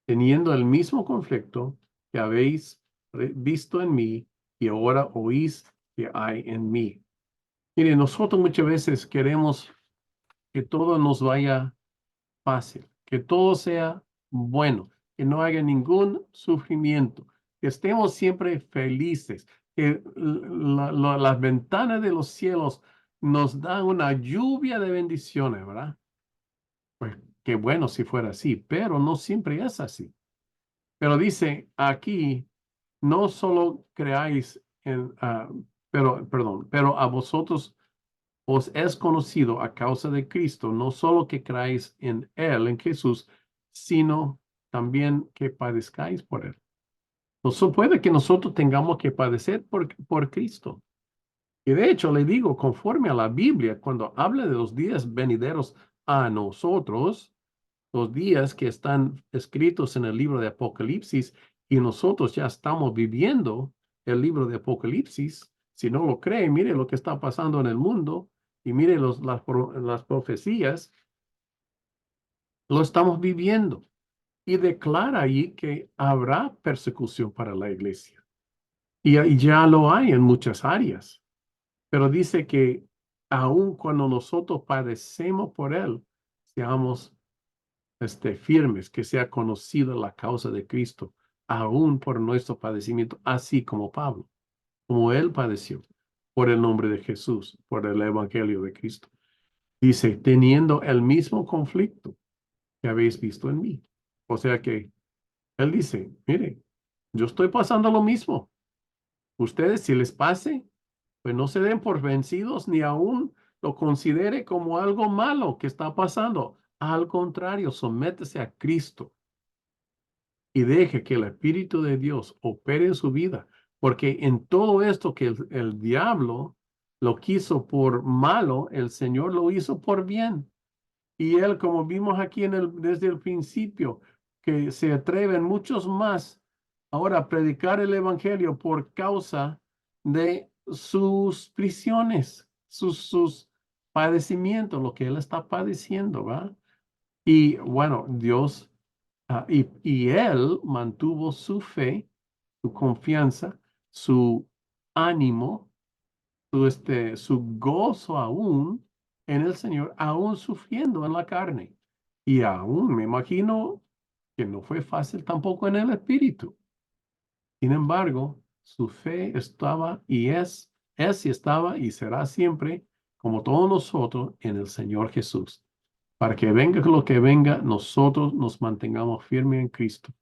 teniendo el mismo conflicto que habéis visto en mí y ahora oís que hay en mí. Mire, nosotros muchas veces queremos que todo nos vaya fácil, que todo sea bueno, que no haya ningún sufrimiento, que estemos siempre felices, que las ventanas de los cielos nos dan una lluvia de bendiciones, ¿verdad? Pues qué bueno si fuera así, pero no siempre es así. Pero dice aquí, no solo creáis pero a vosotros os es conocido a causa de Cristo, no solo que creáis en Él, en Jesús, sino también que padezcáis por Él. Puede que nosotros tengamos que padecer por Cristo. Y de hecho, le digo, conforme a la Biblia, cuando habla de los días venideros a nosotros, los días que están escritos en el libro de Apocalipsis, y nosotros ya estamos viviendo el libro de Apocalipsis, si no lo cree, mire lo que está pasando en el mundo y mire las profecías, lo estamos viviendo. Y declara ahí que habrá persecución para la iglesia. Y ya lo hay en muchas áreas. Pero dice que aun cuando nosotros padecemos por él, seamos firmes, que sea conocida la causa de Cristo, aun por nuestro padecimiento, así como Pablo, como él padeció por el nombre de Jesús, por el evangelio de Cristo. Dice, teniendo el mismo conflicto que habéis visto en mí. O sea que él dice, mire, yo estoy pasando lo mismo. Ustedes, si les pase, pues no se den por vencidos ni aún lo considere como algo malo que está pasando. Al contrario, sométese a Cristo y deje que el Espíritu de Dios opere en su vida, porque en todo esto que el diablo lo quiso por malo, el Señor lo hizo por bien. Y él, como vimos aquí desde el principio, que se atreven muchos más ahora a predicar el Evangelio por causa de sus prisiones, sus padecimientos, lo que él está padeciendo, ¿va? Y bueno, Dios, y él mantuvo su fe, su confianza, su ánimo, su gozo aún en el Señor, aún sufriendo en la carne. Y aún me imagino que no fue fácil tampoco en el espíritu. Sin embargo, su fe estaba y es y estaba y será siempre, como todos nosotros, en el Señor Jesús. Para que venga lo que venga, nosotros nos mantengamos firmes en Cristo.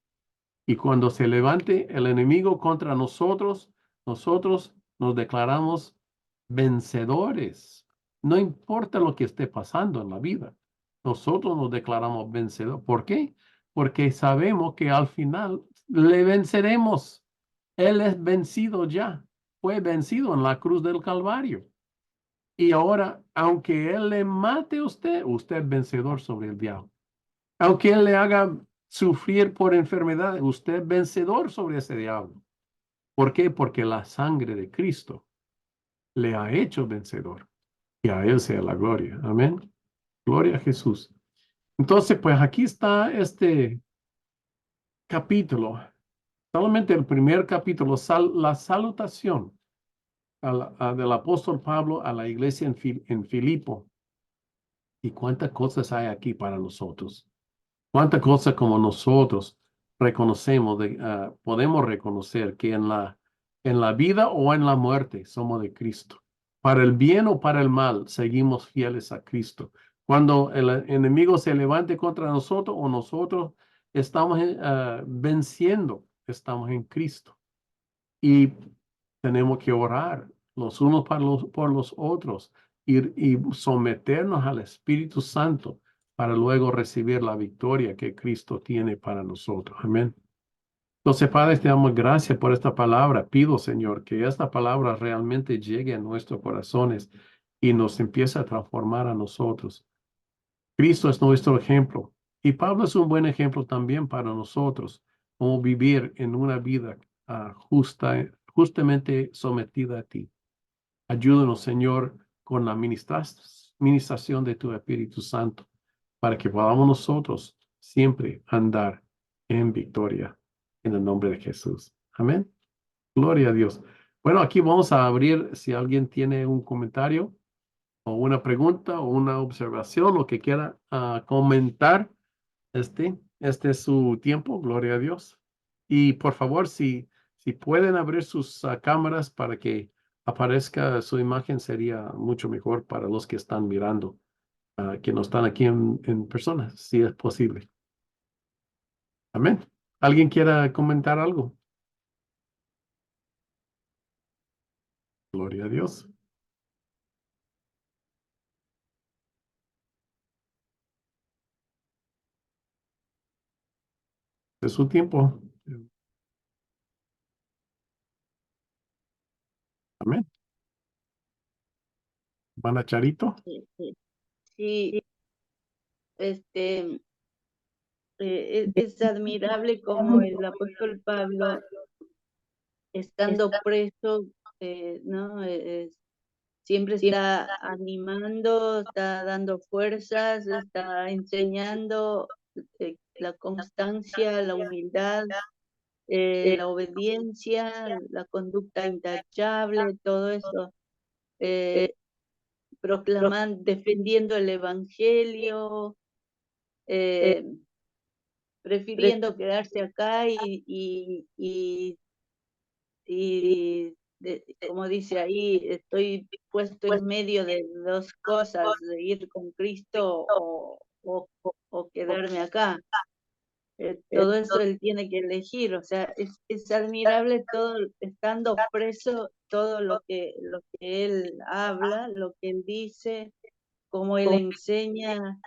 Y cuando se levante el enemigo contra nosotros, nosotros nos declaramos vencedores. No importa lo que esté pasando en la vida, nosotros nos declaramos vencedores. ¿Por qué? Porque sabemos que al final le venceremos. Él es vencido ya. Fue vencido en la cruz del Calvario. Y ahora, aunque Él le mate a usted, usted es vencedor sobre el diablo. Aunque Él le haga sufrir por enfermedad, usted es vencedor sobre ese diablo. ¿Por qué? Porque la sangre de Cristo le ha hecho vencedor. Y a Él sea la gloria. Amén. Gloria a Jesús. Entonces, pues aquí está este capítulo. Solamente el primer capítulo, la salutación del apóstol Pablo a la iglesia en Filipo. Y cuántas cosas hay aquí para nosotros. Cuántas cosas como nosotros reconocemos, podemos reconocer que en la vida o en la muerte somos de Cristo. Para el bien o para el mal, seguimos fieles a Cristo. Cuando el enemigo se levante contra nosotros o nosotros estamos venciendo, estamos en Cristo. Y tenemos que orar los unos por los otros y someternos al Espíritu Santo para luego recibir la victoria que Cristo tiene para nosotros. Amén. Entonces, Padre, te damos gracias por esta palabra. Pido, Señor, que esta palabra realmente llegue a nuestros corazones y nos empiece a transformar a nosotros. Cristo es nuestro ejemplo y Pablo es un buen ejemplo también para nosotros, cómo vivir en una vida justamente sometida a ti. Ayúdanos, Señor, con la ministración de tu Espíritu Santo, para que podamos nosotros siempre andar en victoria en el nombre de Jesús. Amén. Gloria a Dios. Bueno, aquí vamos a abrir si alguien tiene un comentario o una pregunta o una observación, lo que quiera comentar. Este es su tiempo, gloria a Dios. Y por favor, si pueden abrir sus cámaras para que aparezca su imagen, sería mucho mejor para los que están mirando, que no están aquí en persona, si es posible. Amén. ¿Alguien quiera comentar algo? Gloria a Dios. Es su tiempo. Amén. Hermana Charito. Sí, es admirable como el apóstol Pablo, estando preso, ¿no? Siempre está animando, está dando fuerzas, está enseñando la constancia, la humildad, la obediencia, la conducta intachable, todo eso, proclamando, defendiendo el evangelio, eh, prefiriendo quedarse acá como dice ahí, estoy puesto en medio de dos cosas, de ir con Cristo o quedarme acá. Todo eso él tiene que elegir, o sea, es admirable todo, estando preso, todo lo que él habla, lo que él dice, cómo él enseña,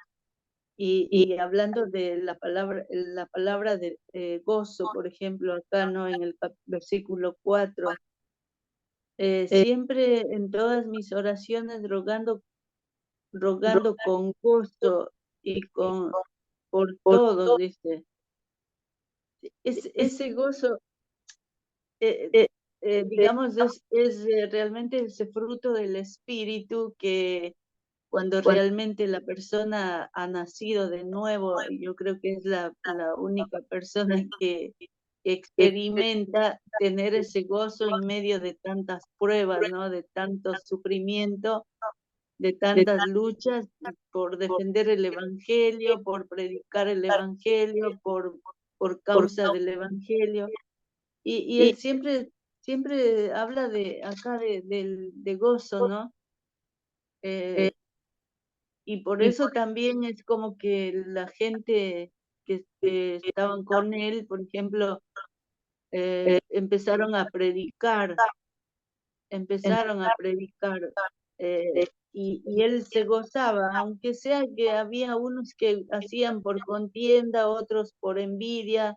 y hablando de la palabra de gozo, por ejemplo, acá, ¿no? En el versículo 4, siempre en todas mis oraciones rogando con gozo y por todos, dice. Ese gozo, eh, digamos, es realmente ese fruto del espíritu que cuando realmente la persona ha nacido de nuevo, yo creo que es la única persona que experimenta tener ese gozo en medio de tantas pruebas, ¿no? De tanto sufrimiento, de tantas luchas por defender el evangelio, por predicar el evangelio, por causa del evangelio. Y él siempre habla de acá de gozo, ¿no? Y por eso también es como que la gente que estaban con él, por ejemplo, empezaron a predicar, y él se gozaba, aunque sea que había unos que hacían por contienda, otros por envidia,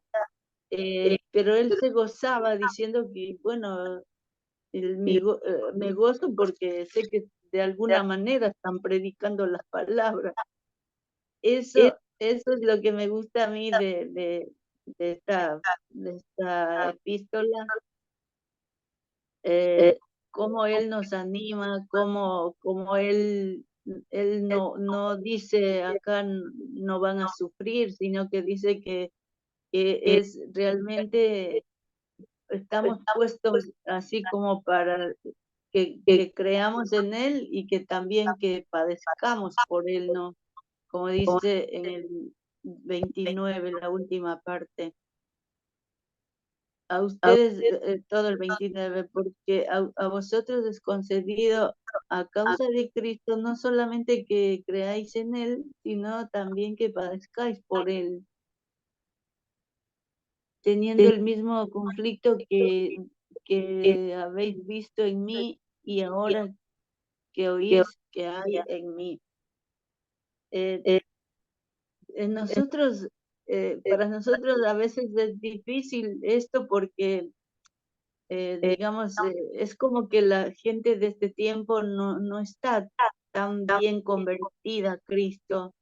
pero él se gozaba diciendo que, bueno, me gozo porque sé que de alguna manera están predicando las palabras. Eso es lo que me gusta a mí de esta epístola, cómo él nos anima, cómo él no dice acá no van a sufrir, sino que dice que es realmente, estamos puestos así como para que creamos en él y que también que padezcamos por él, ¿no? Como dice en el 29, la última parte. A ustedes, todo el 29, porque a vosotros es concedido a causa de Cristo no solamente que creáis en Él, sino también que padezcáis por Él, teniendo el mismo conflicto que habéis visto en mí y ahora que oís que hay en mí. Nosotros, para nosotros a veces es difícil esto porque, digamos, es como que la gente de este tiempo no está tan bien convertida a Cristo,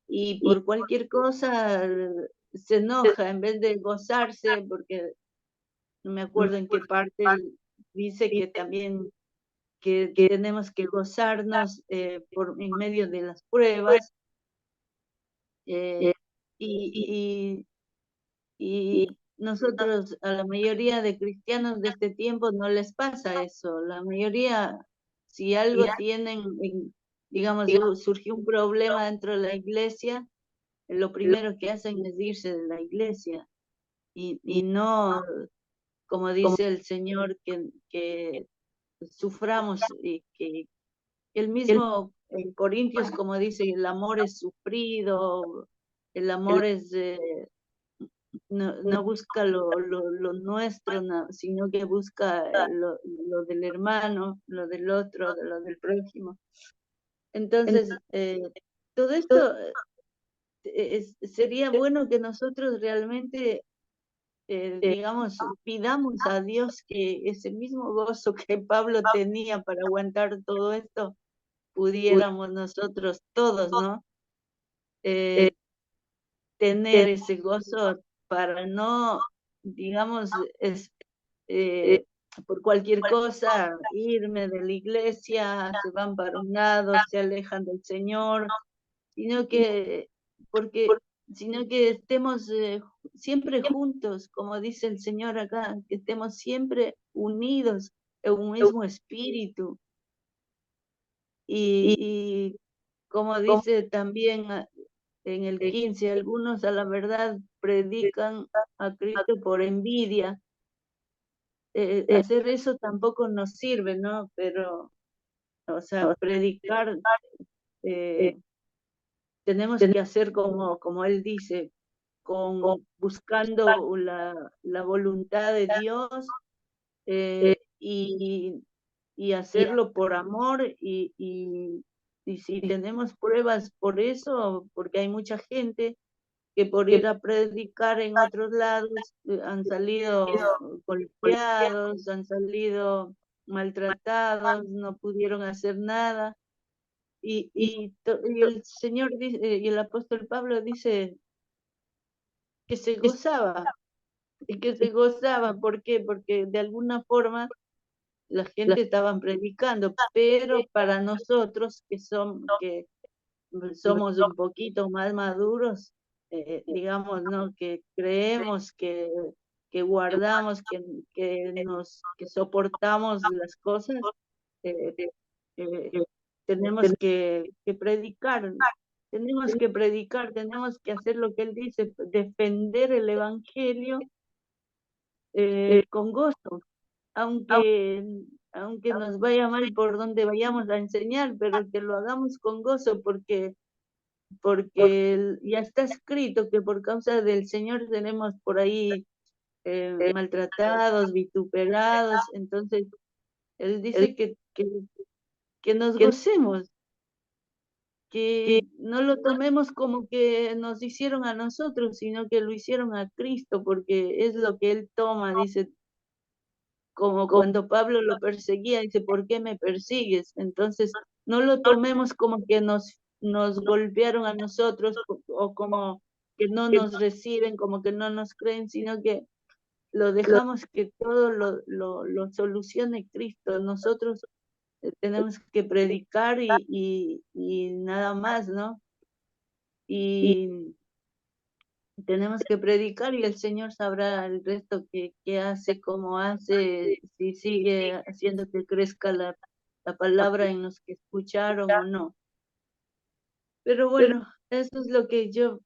y por cualquier cosa se enoja en vez de gozarse, porque no me acuerdo en qué parte dice que también que tenemos que gozarnos en medio de las pruebas, eh, y, y nosotros, a la mayoría de cristianos de este tiempo no les pasa eso. La mayoría, si algo tienen, digamos, surgió un problema dentro de la iglesia, lo primero que hacen es irse de la iglesia y no, como dice el Señor, que suframos, y que el mismo en Corintios, como dice, el amor es sufrido, el amor no busca lo nuestro, sino que busca lo del hermano, lo del otro, lo del prójimo. Entonces, todo esto sería bueno que nosotros realmente digamos, pidamos a Dios que ese mismo gozo que Pablo tenía para aguantar todo esto, pudiéramos nosotros todos, ¿no? Tener ese gozo para no, digamos, por cualquier cosa, irme de la iglesia, se van para un lado, se alejan del Señor, sino que, porque, sino que estemos siempre juntos, como dice el Señor acá, que estemos siempre unidos en un mismo espíritu. Y como dice también en el 15, algunos a la verdad predican a Cristo por envidia. Hacer eso tampoco nos sirve, ¿no? Pero, o sea, predicar, eh, tenemos que hacer como él dice, buscando la voluntad de Dios, y hacerlo por amor, y si tenemos pruebas por eso, porque hay mucha gente que por ir a predicar en otros lados han salido golpeados, han salido maltratados, no pudieron hacer nada. Y el Señor dice, y el apóstol Pablo dice que se gozaba, y que se gozaba. ¿Por qué? Porque de alguna forma la gente estaba predicando, pero para nosotros que somos un poquito más maduros, digamos, ¿no? Que creemos, que guardamos, que soportamos las cosas, eh, eh, tenemos que predicar, tenemos que hacer lo que él dice, defender el evangelio con gozo, aunque, aunque nos vaya mal por donde vayamos a enseñar, pero que lo hagamos con gozo, porque ya está escrito que por causa del Señor tenemos por ahí maltratados, vituperados. Entonces Él dice que nos gocemos, que no lo tomemos como que nos hicieron a nosotros, sino que lo hicieron a Cristo, porque es lo que Él toma, dice, como cuando Pablo lo perseguía, dice, ¿por qué me persigues? Entonces, no lo tomemos como que nos golpearon a nosotros, o como que no nos reciben, como que no nos creen, sino que lo dejamos que todo lo solucione Cristo. Nosotros tenemos que predicar y nada más, ¿no? Y tenemos que predicar, y el Señor sabrá el resto que hace, cómo hace, si sigue haciendo que crezca la palabra en los que escucharon o no. Pero bueno, eso es lo que yo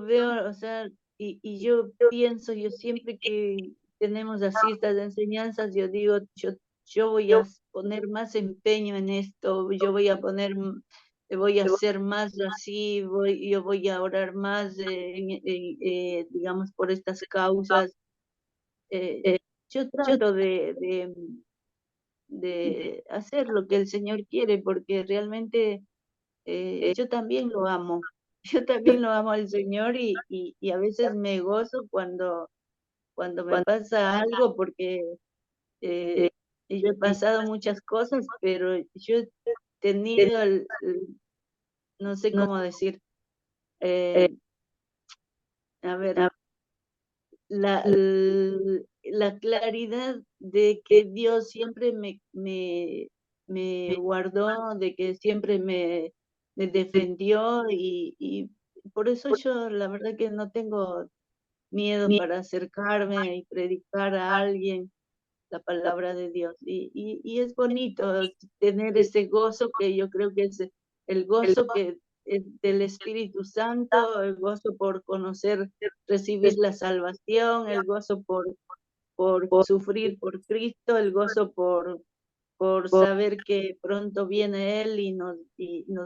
veo, o sea, y yo pienso, yo siempre que tenemos así estas enseñanzas, yo digo, yo voy a poner más empeño en esto, yo voy a voy a hacer más así, yo voy a orar más, digamos, por estas causas. Yo trato de hacer lo que el Señor quiere, porque realmente yo también lo amo. Yo también lo amo al Señor, y a veces me gozo cuando me pasa algo, porque eh, yo he pasado muchas cosas, pero yo he tenido no sé cómo decir, eh, a ver, la claridad de que Dios siempre me guardó, de que siempre me defendió, y por eso yo la verdad que no tengo miedo para acercarme y predicar a alguien la palabra de Dios. Y es bonito tener ese gozo, que yo creo que es el gozo que es del Espíritu Santo, el gozo por conocer, recibir la salvación, el gozo por sufrir por Cristo, el gozo por saber que pronto viene Él y nos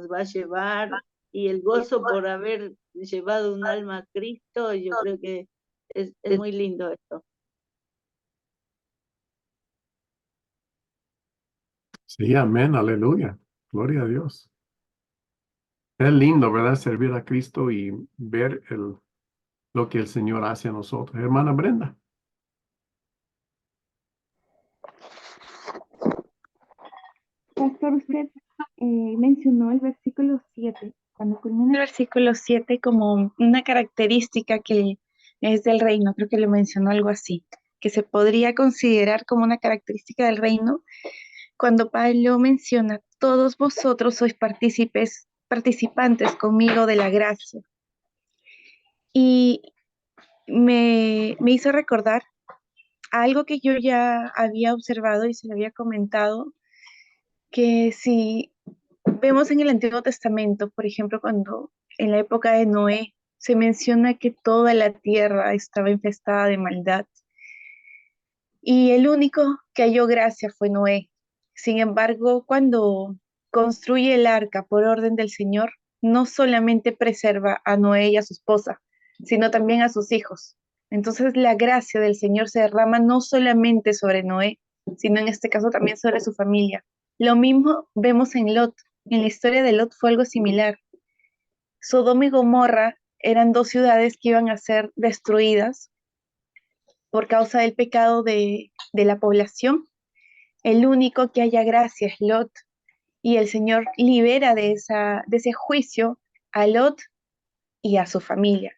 va a llevar, y el gozo por haber llevado un alma a Cristo. Yo creo que es muy lindo esto. Sí, amén, aleluya. Gloria a Dios. Es lindo, ¿verdad? Servir a Cristo y ver lo que el Señor hace a nosotros. Hermana Brenda. Pastor, usted mencionó el versículo 7, cuando culmina el versículo 7 como una característica que es del reino, creo que lo mencionó algo así, que se podría considerar como una característica del reino, cuando Pablo menciona, todos vosotros sois participantes conmigo de la gracia. Y me hizo recordar algo que yo ya había observado y se lo había comentado, que si vemos en el Antiguo Testamento, por ejemplo, cuando en la época de Noé se menciona que toda la tierra estaba infestada de maldad y el único que halló gracia fue Noé. Sin embargo, cuando construye el arca por orden del Señor, no solamente preserva a Noé y a su esposa, sino también a sus hijos. Entonces la gracia del Señor se derrama no solamente sobre Noé, sino en este caso también sobre su familia. Lo mismo vemos en Lot. En la historia de Lot fue algo similar. Sodoma y Gomorra eran dos ciudades que iban a ser destruidas por causa del pecado de la población. El único que haya gracia es Lot, y el Señor libera de ese juicio a Lot y a su familia.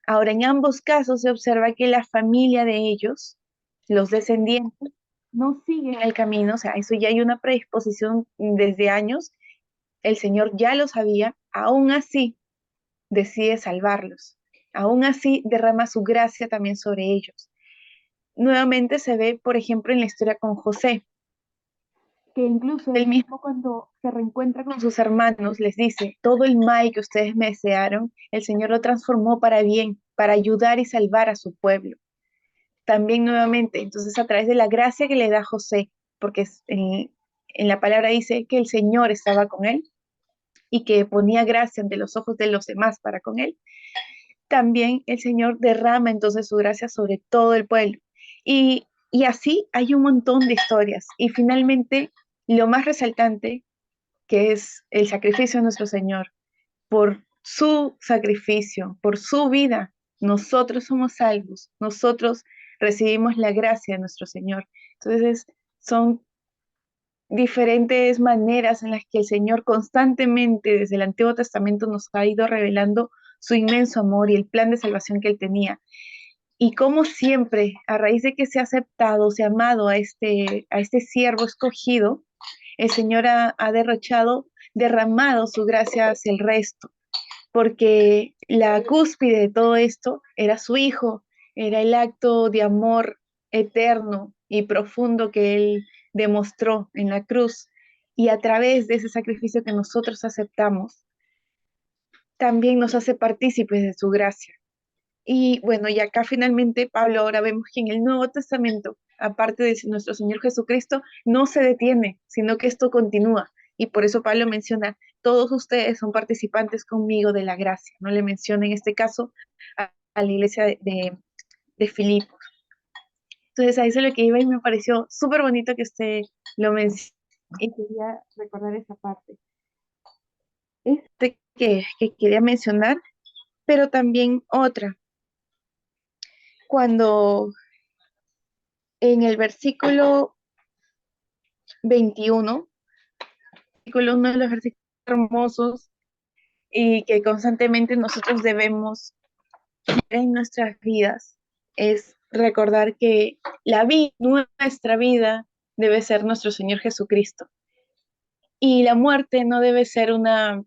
Ahora, en ambos casos se observa que la familia de ellos, los descendientes, no siguen el camino, o sea, eso ya hay una predisposición desde años, el Señor ya lo sabía, aún así decide salvarlos, aún así derrama su gracia también sobre ellos. Nuevamente se ve, por ejemplo, en la historia con José, que incluso él mismo cuando se reencuentra con sus hermanos les dice, todo el mal que ustedes me desearon, el Señor lo transformó para bien, para ayudar y salvar a su pueblo. También nuevamente, entonces a través de la gracia que le da José, porque en la palabra dice que el Señor estaba con él y que ponía gracia ante los ojos de los demás para con él, también el Señor derrama entonces su gracia sobre todo el pueblo. Y así hay un montón de historias. Y finalmente, lo más resaltante, que es el sacrificio de nuestro Señor, por su sacrificio, por su vida, nosotros somos salvos, nosotros recibimos la gracia de nuestro Señor. Entonces, son diferentes maneras en las que el Señor constantemente desde el Antiguo Testamento nos ha ido revelando su inmenso amor y el plan de salvación que Él tenía. Y como siempre, a raíz de que se ha aceptado, se ha amado a este siervo escogido, el Señor ha derramado su gracia hacia el resto, porque la cúspide de todo esto era su Hijo, era el acto de amor eterno y profundo que Él demostró en la cruz. Y a través de ese sacrificio que nosotros aceptamos, también nos hace partícipes de su gracia. Y bueno, y acá finalmente, Pablo, ahora vemos que en el Nuevo Testamento, aparte de nuestro Señor Jesucristo, no se detiene, sino que esto continúa. Y por eso Pablo menciona, todos ustedes son participantes conmigo de la gracia. No le menciona en este caso a la iglesia de Filipos. Entonces a eso es lo que iba y me pareció súper bonito que usted lo mencione. Y quería recordar esa parte. Que quería mencionar, pero también otra. Cuando en el versículo 21, uno de los versículos hermosos y que constantemente nosotros debemos ver en nuestras vidas, es recordar que nuestra vida debe ser nuestro Señor Jesucristo. Y la muerte no debe ser una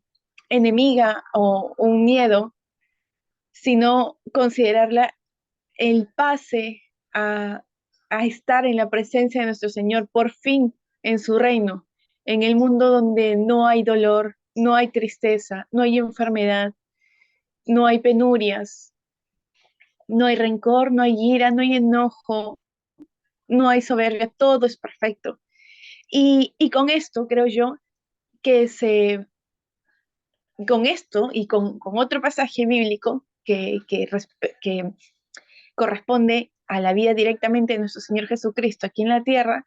enemiga o un miedo, sino considerarla el pase a, a estar en la presencia de nuestro Señor, por fin en su reino, en el mundo donde no hay dolor, no hay tristeza, no hay enfermedad, no hay penurias, no hay rencor, no hay ira, no hay enojo, no hay soberbia, todo es perfecto. Y con esto creo yo que con esto y con otro pasaje bíblico que corresponde a la vida directamente de nuestro Señor Jesucristo aquí en la tierra,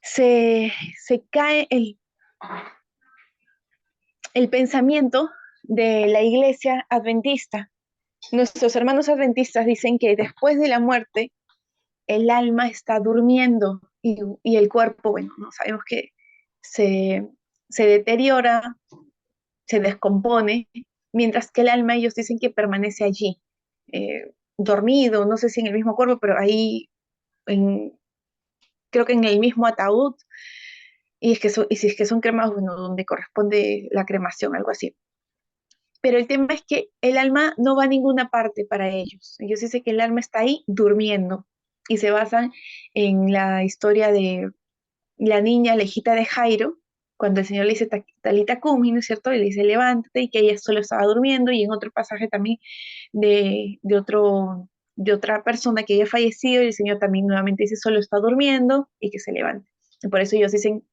se cae el pensamiento de la iglesia adventista. Nuestros hermanos adventistas dicen que después de la muerte, el alma está durmiendo y el cuerpo, bueno, no sabemos se, se deteriora, se descompone, mientras que el alma ellos dicen que permanece allí, dormido, no sé si en el mismo cuerpo, pero ahí en, creo que en el mismo ataúd, y si es que son cremados, bueno, donde corresponde la cremación, algo así. Pero el tema es que el alma no va a ninguna parte para ellos. Ellos dicen que el alma está ahí durmiendo y se basan en la historia de la niña, la hijita de Jairo, cuando el Señor le dice Talita Cumi, ¿no es cierto? Y le dice levántate y que ella solo estaba durmiendo y en otro pasaje también de otra persona que había fallecido y el Señor también nuevamente dice solo está durmiendo y que se levante. Y por eso ellos dicen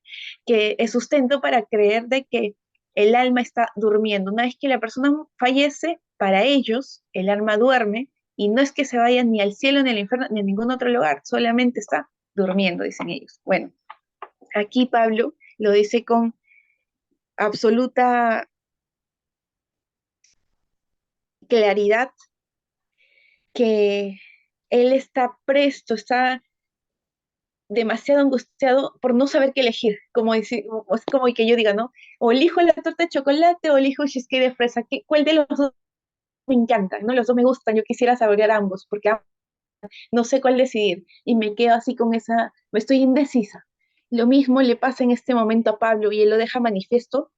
que es sustento para creer de que el alma está durmiendo. Una vez que la persona fallece, para ellos el alma duerme y no es que se vaya ni al cielo, ni al infierno, ni a ningún otro lugar, solamente está durmiendo, dicen ellos. Bueno, aquí Pablo lo dice con absoluta claridad que él está presto, está demasiado angustiado por no saber qué elegir, como decir, es como que yo diga, ¿no? O elijo la torta de chocolate o elijo el cheesecake de fresa, ¿cuál de los dos me encanta? ¿No? Los dos me gustan, yo quisiera saborear ambos, porque no sé cuál decidir y me quedo así con esa, me estoy indecisa. Lo mismo le pasa en este momento a Pablo y él lo deja manifiesto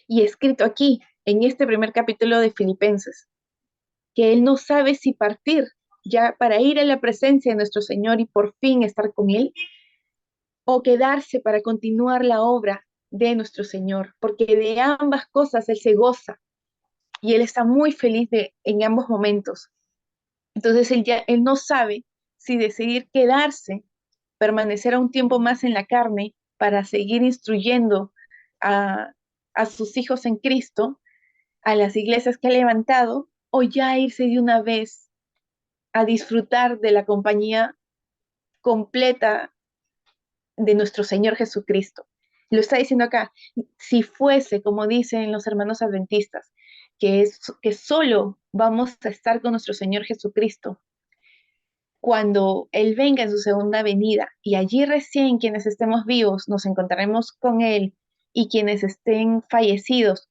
y escrito aquí, en este primer capítulo de Filipenses, que él no sabe si partir ya para ir a la presencia de nuestro Señor y por fin estar con Él, o quedarse para continuar la obra de nuestro Señor, porque de ambas cosas Él se goza y Él está muy feliz en ambos momentos. Entonces él no sabe si decidir quedarse, permanecer a un tiempo más en la carne para seguir instruyendo a, a sus hijos en Cristo, a las iglesias que ha levantado, o ya irse de una vez a disfrutar de la compañía completa de nuestro Señor Jesucristo. Lo está diciendo acá, si fuese, como dicen los hermanos adventistas, que solo vamos a estar con nuestro Señor Jesucristo cuando Él venga en su segunda venida y allí recién quienes estemos vivos nos encontraremos con Él y quienes estén fallecidos,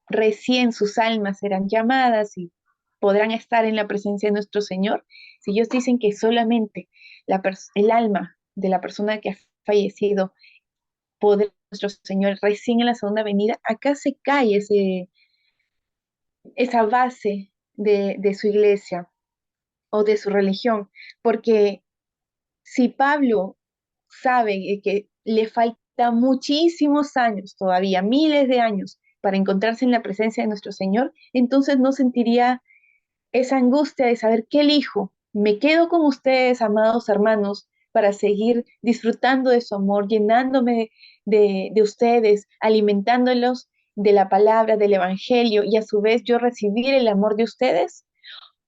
recién sus almas serán llamadas y podrán estar en la presencia de nuestro Señor. Si ellos dicen que solamente el alma de la persona que ha fallecido podrá nuestro Señor recién en la segunda venida, acá se cae esa base de su iglesia o de su religión, porque si Pablo sabe que le falta muchísimos años, todavía miles de años, para encontrarse en la presencia de nuestro Señor, entonces no sentiría esa angustia de saber qué elijo. Me quedo con ustedes, amados hermanos, para seguir disfrutando de su amor, llenándome de ustedes, alimentándolos de la palabra, del Evangelio, y a su vez yo recibir el amor de ustedes,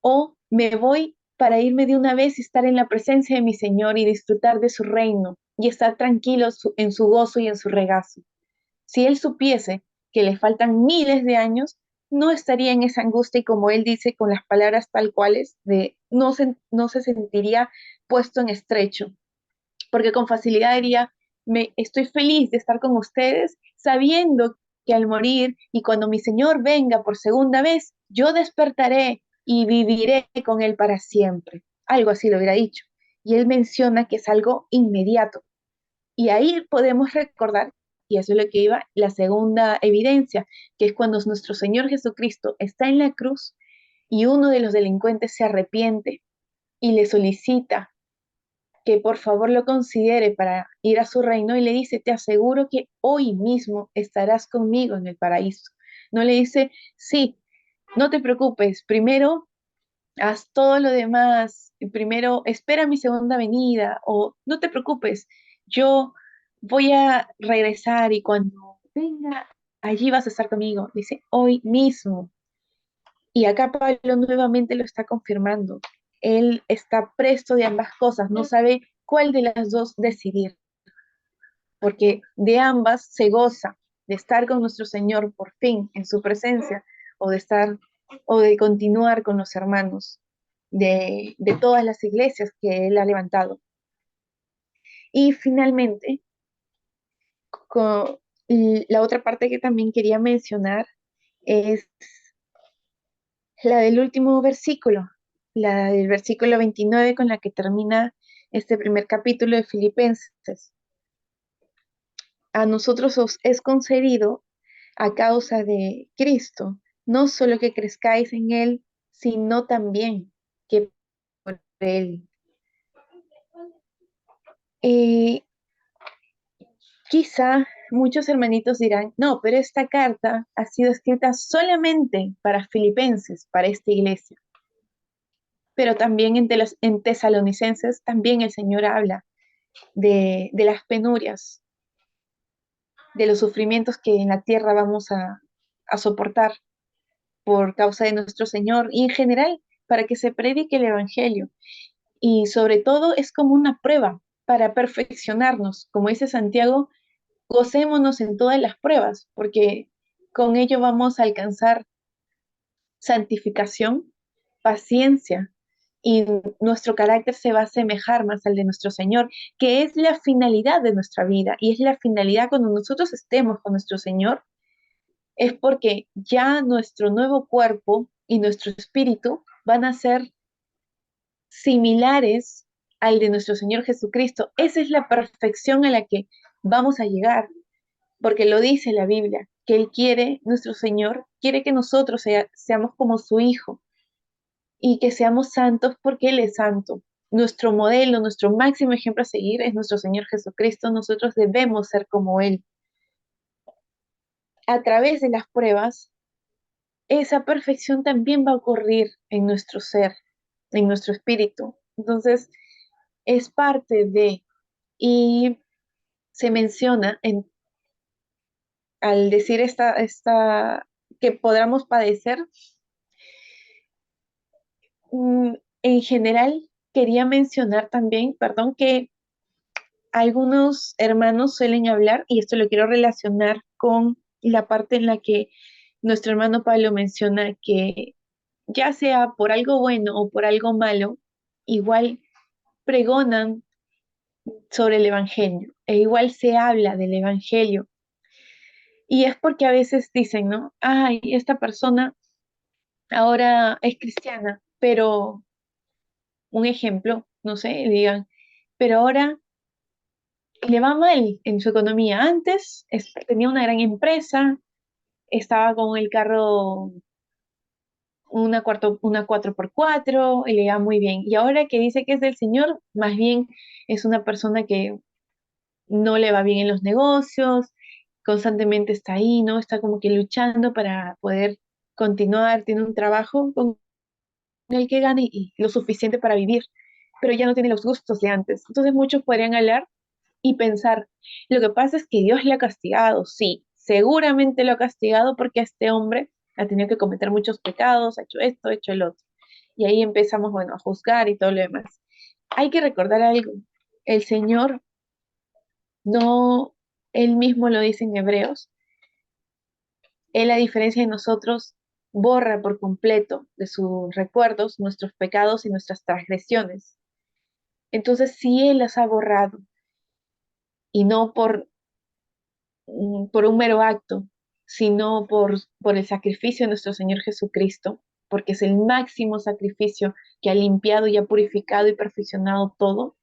o me voy para irme de una vez y estar en la presencia de mi Señor y disfrutar de su reino y estar tranquilo en su gozo y en su regazo. Si él supiese que le faltan miles de años, no estaría en esa angustia y como él dice con las palabras tal cuales, no se sentiría puesto en estrecho, porque con facilidad diría, estoy feliz de estar con ustedes sabiendo que al morir y cuando mi Señor venga por segunda vez, yo despertaré y viviré con Él para siempre. Algo así lo hubiera dicho. Y él menciona que es algo inmediato. Y ahí podemos recordar, y eso es lo que iba, la segunda evidencia, que es cuando nuestro Señor Jesucristo está en la cruz y uno de los delincuentes se arrepiente y le solicita que por favor lo considere para ir a su reino y le dice, te aseguro que hoy mismo estarás conmigo en el paraíso. No le dice, sí, no te preocupes, primero haz todo lo demás, primero espera mi segunda venida o no te preocupes, yo voy a regresar y cuando venga, allí vas a estar conmigo. Dice, hoy mismo. Y acá Pablo nuevamente lo está confirmando. Él está presto de ambas cosas, no sabe cuál de las dos decidir, porque de ambas se goza de estar con nuestro Señor por fin en su presencia o de estar o de continuar con los hermanos de todas las iglesias que él ha levantado. Y finalmente, Y la otra parte que también quería mencionar es la del último versículo, la del versículo 29 con la que termina este primer capítulo de Filipenses. A nosotros os es concedido a causa de Cristo, no solo que crezcáis en Él, sino también que por Él. Y quizá muchos hermanitos dirán, no, pero esta carta ha sido escrita solamente para Filipenses, para esta iglesia. Pero también en Tesalonicenses, también el Señor habla de las penurias, de los sufrimientos que en la tierra vamos a soportar por causa de nuestro Señor y en general para que se predique el Evangelio. Y sobre todo es como una prueba para perfeccionarnos. Como dice Santiago, gocémonos en todas las pruebas, porque con ello vamos a alcanzar santificación, paciencia, y nuestro carácter se va a asemejar más al de nuestro Señor, que es la finalidad de nuestra vida y es la finalidad cuando nosotros estemos con nuestro Señor, es porque ya nuestro nuevo cuerpo y nuestro espíritu van a ser similares al de nuestro Señor Jesucristo. Esa es la perfección a la que vamos a llegar, porque lo dice la Biblia, que Él quiere, nuestro Señor, quiere que nosotros seamos como su Hijo y que seamos santos porque Él es santo. Nuestro modelo, nuestro máximo ejemplo a seguir es nuestro Señor Jesucristo. Nosotros debemos ser como Él. A través de las pruebas, esa perfección también va a ocurrir en nuestro ser, en nuestro espíritu. Entonces, es parte de, y se menciona al decir que podamos padecer, en general quería mencionar también, perdón, que algunos hermanos suelen hablar, y esto lo quiero relacionar con la parte en la que nuestro hermano Pablo menciona que ya sea por algo bueno o por algo malo, igual pregonan sobre el Evangelio, e igual se habla del Evangelio. Y es porque a veces dicen, ¿no? Ay, esta persona ahora es cristiana, pero un ejemplo, no sé, digan, pero ahora le va mal en su economía. Antes tenía una gran empresa, estaba con el carro una 4x4 y le iba muy bien. Y ahora que dice que es del Señor, más bien es una persona que no le va bien en los negocios, constantemente está ahí, ¿no? Está como que luchando para poder continuar, tiene un trabajo con el que gane y lo suficiente para vivir, pero ya no tiene los gustos de antes. Entonces muchos podrían hablar y pensar, lo que pasa es que Dios le ha castigado, sí, seguramente lo ha castigado porque este hombre ha tenido que cometer muchos pecados, ha hecho esto, ha hecho el otro. Y ahí empezamos, bueno, a juzgar y todo lo demás. Hay que recordar algo, el Señor no, Él mismo lo dice en Hebreos, Él a diferencia de nosotros, borra por completo de sus recuerdos nuestros pecados y nuestras transgresiones. Entonces, si Él las ha borrado y no por un mero acto, sino por el sacrificio de nuestro Señor Jesucristo, porque es el máximo sacrificio que ha limpiado y ha purificado y perfeccionado todo.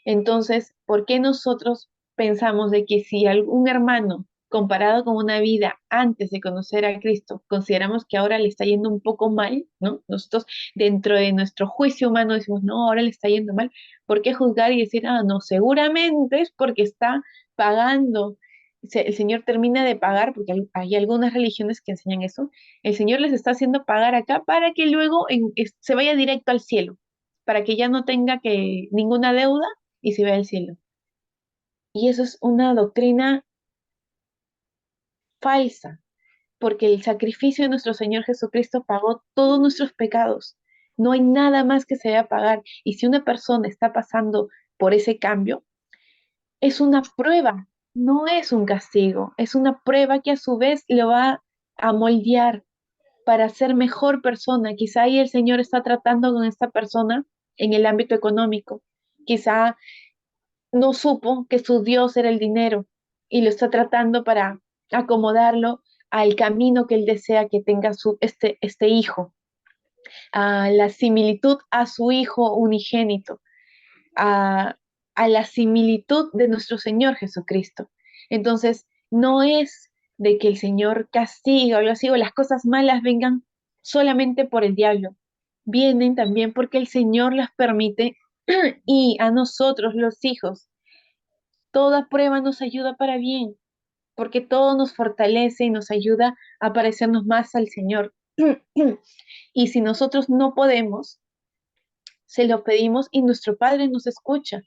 Entonces, ¿por qué nosotros pensamos de que si algún hermano, comparado con una vida antes de conocer a Cristo, consideramos que ahora le está yendo un poco mal, ¿no? Nosotros dentro de nuestro juicio humano decimos, no, ahora le está yendo mal, ¿por qué juzgar y decir, ah, no, seguramente es porque está pagando? El Señor termina de pagar, porque hay algunas religiones que enseñan eso, el Señor les está haciendo pagar acá para que luego se vaya directo al cielo, para que ya no tenga que ninguna deuda y se ve al cielo. Y eso es una doctrina falsa, porque el sacrificio de nuestro Señor Jesucristo pagó todos nuestros pecados. No hay nada más que se deba pagar. Y si una persona está pasando por ese cambio, es una prueba, no es un castigo, es una prueba que a su vez lo va a moldear para ser mejor persona. Quizá ahí el Señor está tratando con esta persona en el ámbito económico. Quizá no supo que su Dios era el dinero y lo está tratando para acomodarlo al camino que él desea que tenga este hijo, a la similitud a su hijo unigénito, a, a la similitud de nuestro Señor Jesucristo. Entonces, no es de que el Señor castiga o algo así, o las cosas malas vengan solamente por el diablo, vienen también porque el Señor las permite y a nosotros, los hijos, toda prueba nos ayuda para bien, porque todo nos fortalece y nos ayuda a parecernos más al Señor. Y si nosotros no podemos, se lo pedimos y nuestro Padre nos escucha,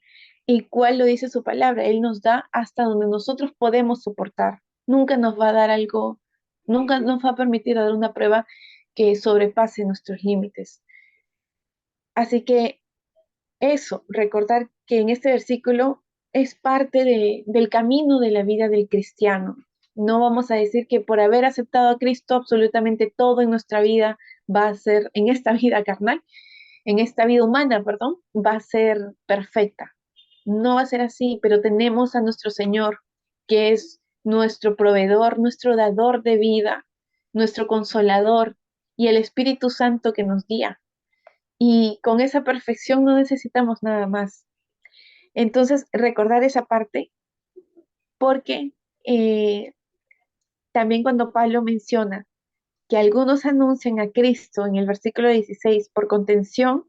el cual lo dice su palabra, Él nos da hasta donde nosotros podemos soportar. Nunca nos va a dar algo, nunca nos va a permitir dar una prueba que sobrepase nuestros límites. Así que eso, recordar que en este versículo es parte del camino de la vida del cristiano. No vamos a decir que por haber aceptado a Cristo absolutamente todo en nuestra vida va a ser, en esta vida carnal, en esta vida humana, perdón, va a ser perfecta. No va a ser así, pero tenemos a nuestro Señor, que es nuestro proveedor, nuestro dador de vida, nuestro consolador y el Espíritu Santo que nos guía. Y con esa perfección no necesitamos nada más. Entonces, recordar esa parte, porque también cuando Pablo menciona que algunos anuncian a Cristo en el versículo 16 por contención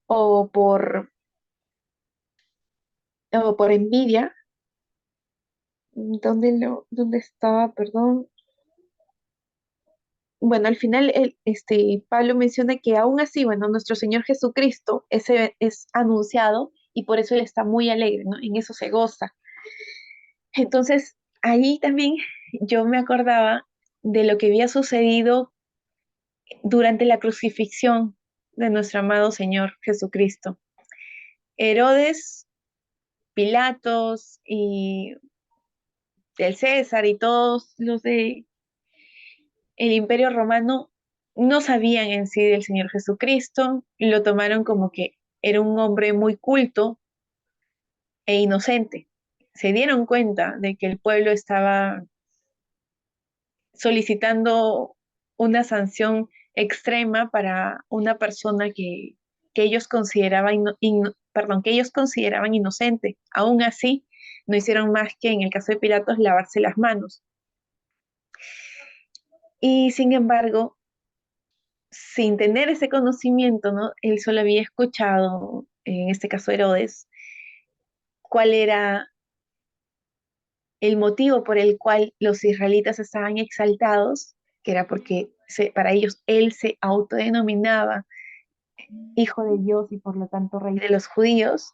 o por envidia, ¿dónde estaba? Perdón. Bueno, al final Pablo menciona que aún así, bueno, nuestro Señor Jesucristo es anunciado y por eso Él está muy alegre, ¿no? En eso se goza. Entonces, ahí también yo me acordaba de lo que había sucedido durante la crucifixión de nuestro amado Señor Jesucristo. Herodes, Pilatos y el César y todos los de el Imperio Romano no sabían en sí del Señor Jesucristo, lo tomaron como que era un hombre muy culto e inocente. Se dieron cuenta de que el pueblo estaba solicitando una sanción extrema para una persona que ellos consideraban, que ellos consideraban inocente. Aún así, no hicieron más que, en el caso de Pilatos, lavarse las manos. Y sin embargo, sin tener ese conocimiento, ¿no? Él solo había escuchado, en este caso Herodes, cuál era el motivo por el cual los israelitas estaban exaltados, que era porque para ellos él se autodenominaba hijo de Dios y por lo tanto rey de los judíos.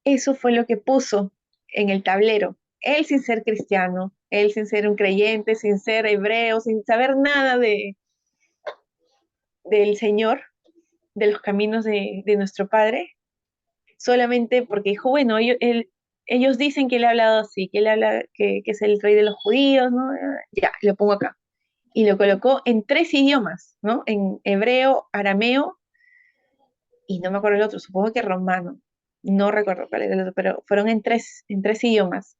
Eso fue lo que puso en el tablero. Él sin ser cristiano, él sin ser un creyente, sin ser hebreo, sin saber nada del Señor, de los caminos de nuestro Padre, solamente porque dijo, bueno, ellos dicen que él ha hablado así, que él habla que es el rey de los judíos, ¿no? Ya, lo pongo acá. Y lo colocó en 3 idiomas, ¿no? En hebreo, arameo y no me acuerdo el otro, supongo que romano. No recuerdo cuál era el otro, pero fueron en tres idiomas.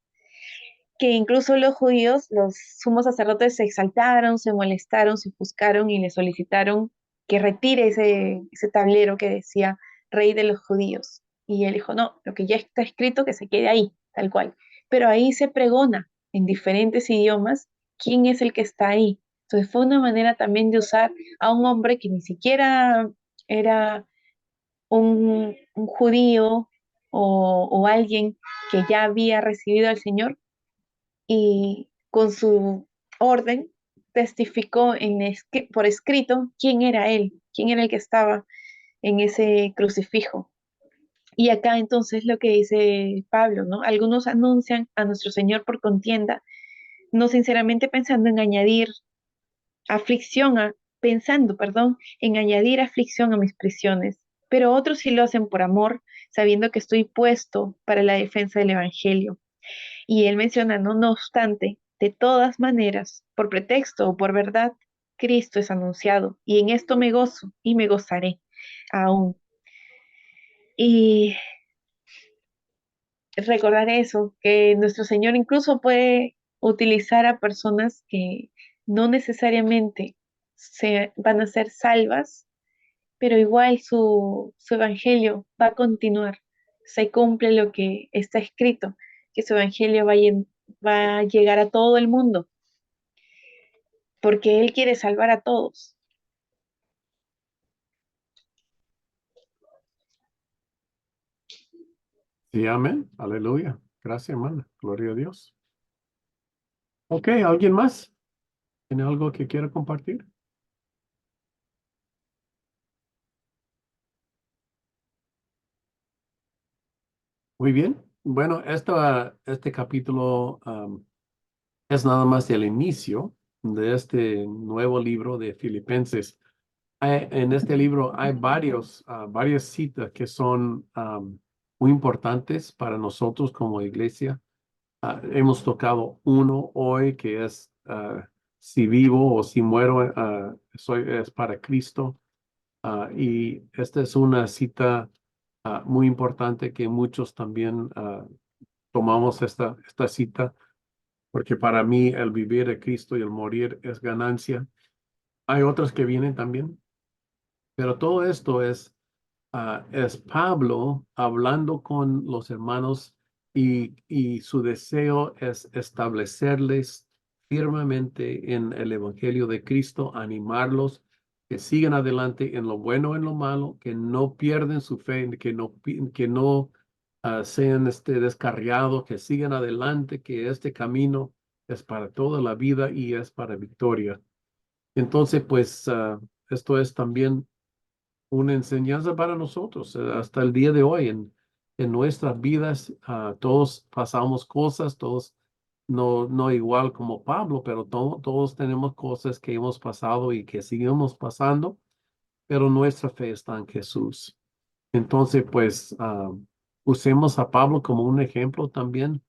Que incluso los judíos, los sumos sacerdotes se exaltaron, se molestaron, se ofuscaron y le solicitaron que retire ese tablero que decía rey de los judíos. Y él dijo, no, lo que ya está escrito que se quede ahí, tal cual. Pero ahí se pregona en diferentes idiomas quién es el que está ahí. Entonces fue una manera también de usar a un hombre que ni siquiera era un judío o alguien que ya había recibido al Señor y con su orden testificó por escrito quién era él, quién era el que estaba en ese crucifijo. Y acá entonces lo que dice Pablo, ¿no? Algunos anuncian a nuestro Señor por contienda, no sinceramente pensando en añadir aflicción pensando, perdón, en añadir aflicción a mis prisiones, pero otros sí lo hacen por amor, sabiendo que estoy puesto para la defensa del Evangelio. Y él menciona, no obstante, de todas maneras, por pretexto o por verdad, Cristo es anunciado, y en esto me gozo y me gozaré aún. Y recordar eso, que nuestro Señor incluso puede utilizar a personas que no necesariamente se van a ser salvas, pero igual su evangelio va a continuar. Se cumple lo que está escrito, que su evangelio va a llegar a todo el mundo, porque Él quiere salvar a todos. Sí, amén. Aleluya. Gracias, hermana. Gloria a Dios. Ok, ¿alguien más? ¿Tiene algo que quiera compartir? Muy bien. Bueno, este capítulo es nada más el inicio de este nuevo libro de Filipenses. En este libro hay varias citas que son muy importantes para nosotros como iglesia. Hemos tocado uno hoy que es si vivo o si muero, es para Cristo. Y esta es una cita muy importante que muchos también tomamos esta cita, porque para mí el vivir de Cristo y el morir es ganancia. Hay otras que vienen también, pero todo esto es Pablo hablando con los hermanos y su deseo es establecerles firmemente en el Evangelio de Cristo, animarlos que sigan adelante en lo bueno, en lo malo, que no pierden su fe, que no sean descarriados, que sigan adelante, que este camino es para toda la vida y es para victoria. Entonces, pues esto es también una enseñanza para nosotros hasta el día de hoy. En nuestras vidas, todos pasamos cosas, todos no igual como Pablo, pero todos tenemos cosas que hemos pasado y que seguimos pasando, pero nuestra fe está en Jesús. Entonces, pues, usemos a Pablo como un ejemplo también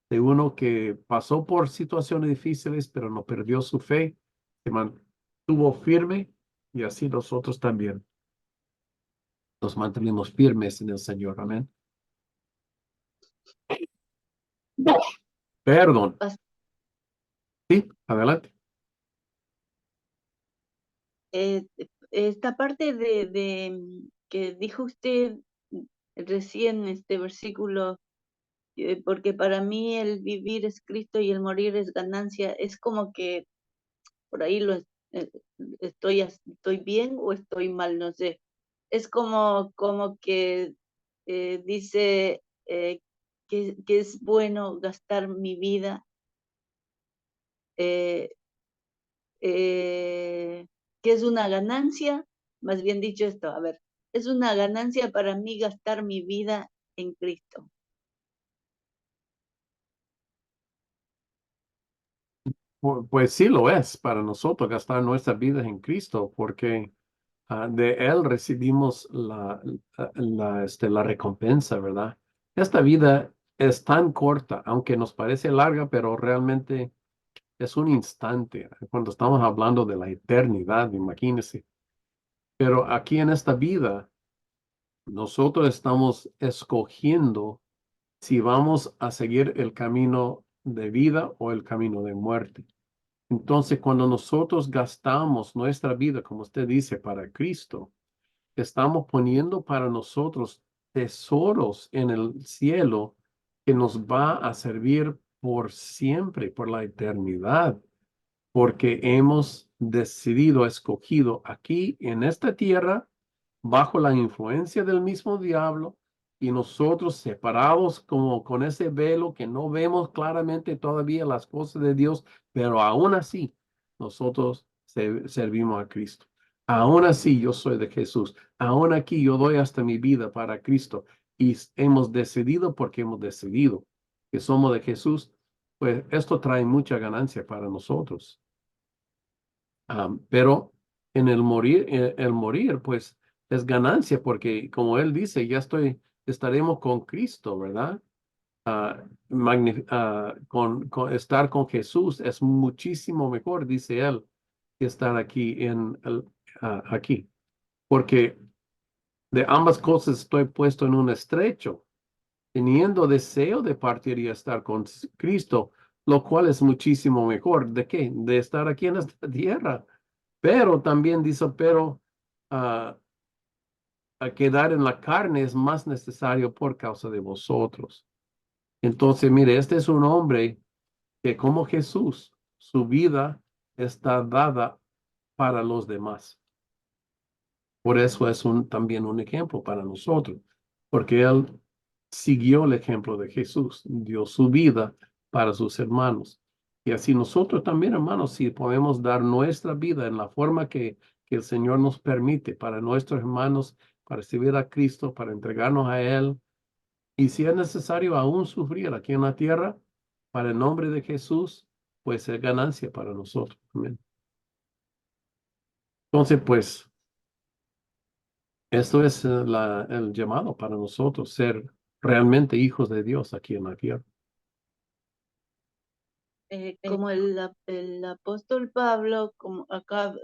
de uno que pasó por situaciones difíciles, pero no perdió su fe, se mantuvo firme y así nosotros también nos mantenemos firmes en el Señor. Amén. Perdón. Sí, adelante. Esta parte que dijo usted recién, este versículo, porque para mí el vivir es Cristo y el morir es ganancia, es como que por ahí eh, estoy bien o estoy mal, no sé. Es como que dice que es bueno gastar mi vida, eh, que es una ganancia, más bien dicho esto, a ver, es una ganancia para mí gastar mi vida en Cristo. Pues sí lo es para nosotros gastar nuestras vidas en Cristo, porque de Él recibimos la recompensa, ¿verdad? Esta vida es tan corta, aunque nos parece larga, pero realmente es un instante. Cuando estamos hablando de la eternidad, imagínense. Pero aquí en esta vida, nosotros estamos escogiendo si vamos a seguir el camino de vida o el camino de muerte. Entonces, cuando nosotros gastamos nuestra vida, como usted dice, para Cristo, estamos poniendo para nosotros tesoros en el cielo que nos va a servir por siempre, por la eternidad, porque hemos decidido, escogido aquí en esta tierra, bajo la influencia del mismo diablo, y nosotros separados como con ese velo que no vemos claramente todavía las cosas de Dios, pero aún así nosotros servimos a Cristo. Aún así yo soy de Jesús. Aún aquí yo doy hasta mi vida para Cristo. Y hemos decidido porque hemos decidido que somos de Jesús. Pues esto trae mucha ganancia para nosotros. Pero en el morir, pues es ganancia porque como él dice, estaremos con Cristo, ¿verdad? Con estar con Jesús es muchísimo mejor, dice él, que estar aquí, porque de ambas cosas estoy puesto en un estrecho, teniendo deseo de partir y estar con Cristo, lo cual es muchísimo mejor. ¿De qué? De estar aquí en esta tierra. Pero también dice, pero a quedar en la carne es más necesario por causa de vosotros. Entonces, mire, este es un hombre que como Jesús, su vida está dada para los demás. Por eso es también un ejemplo para nosotros, porque él siguió el ejemplo de Jesús, dio su vida para sus hermanos. Y así nosotros también, hermanos, si podemos dar nuestra vida en la forma que el Señor nos permite para nuestros hermanos, para recibir a Cristo, para entregarnos a Él, y si es necesario aún sufrir aquí en la tierra, para el nombre de Jesús, pues es ganancia para nosotros. Amén. Entonces, pues, esto es el llamado para nosotros, ser realmente hijos de Dios aquí en la tierra. Como el apóstol Pablo, como acá,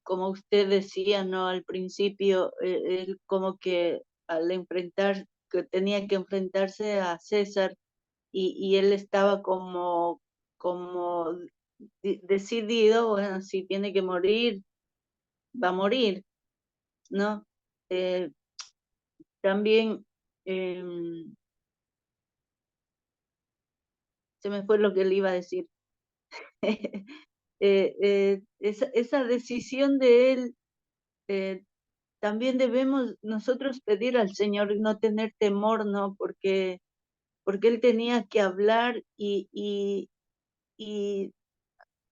como usted decía, ¿no? Al principio, él como que al enfrentar, que tenía que enfrentarse a César, y él estaba como decidido, bueno, si tiene que morir, va a morir, ¿no? Eh, también se me fue lo que le iba a decir. Esa decisión de él, también debemos nosotros pedir al Señor no tener temor, ¿no? Porque él tenía que hablar y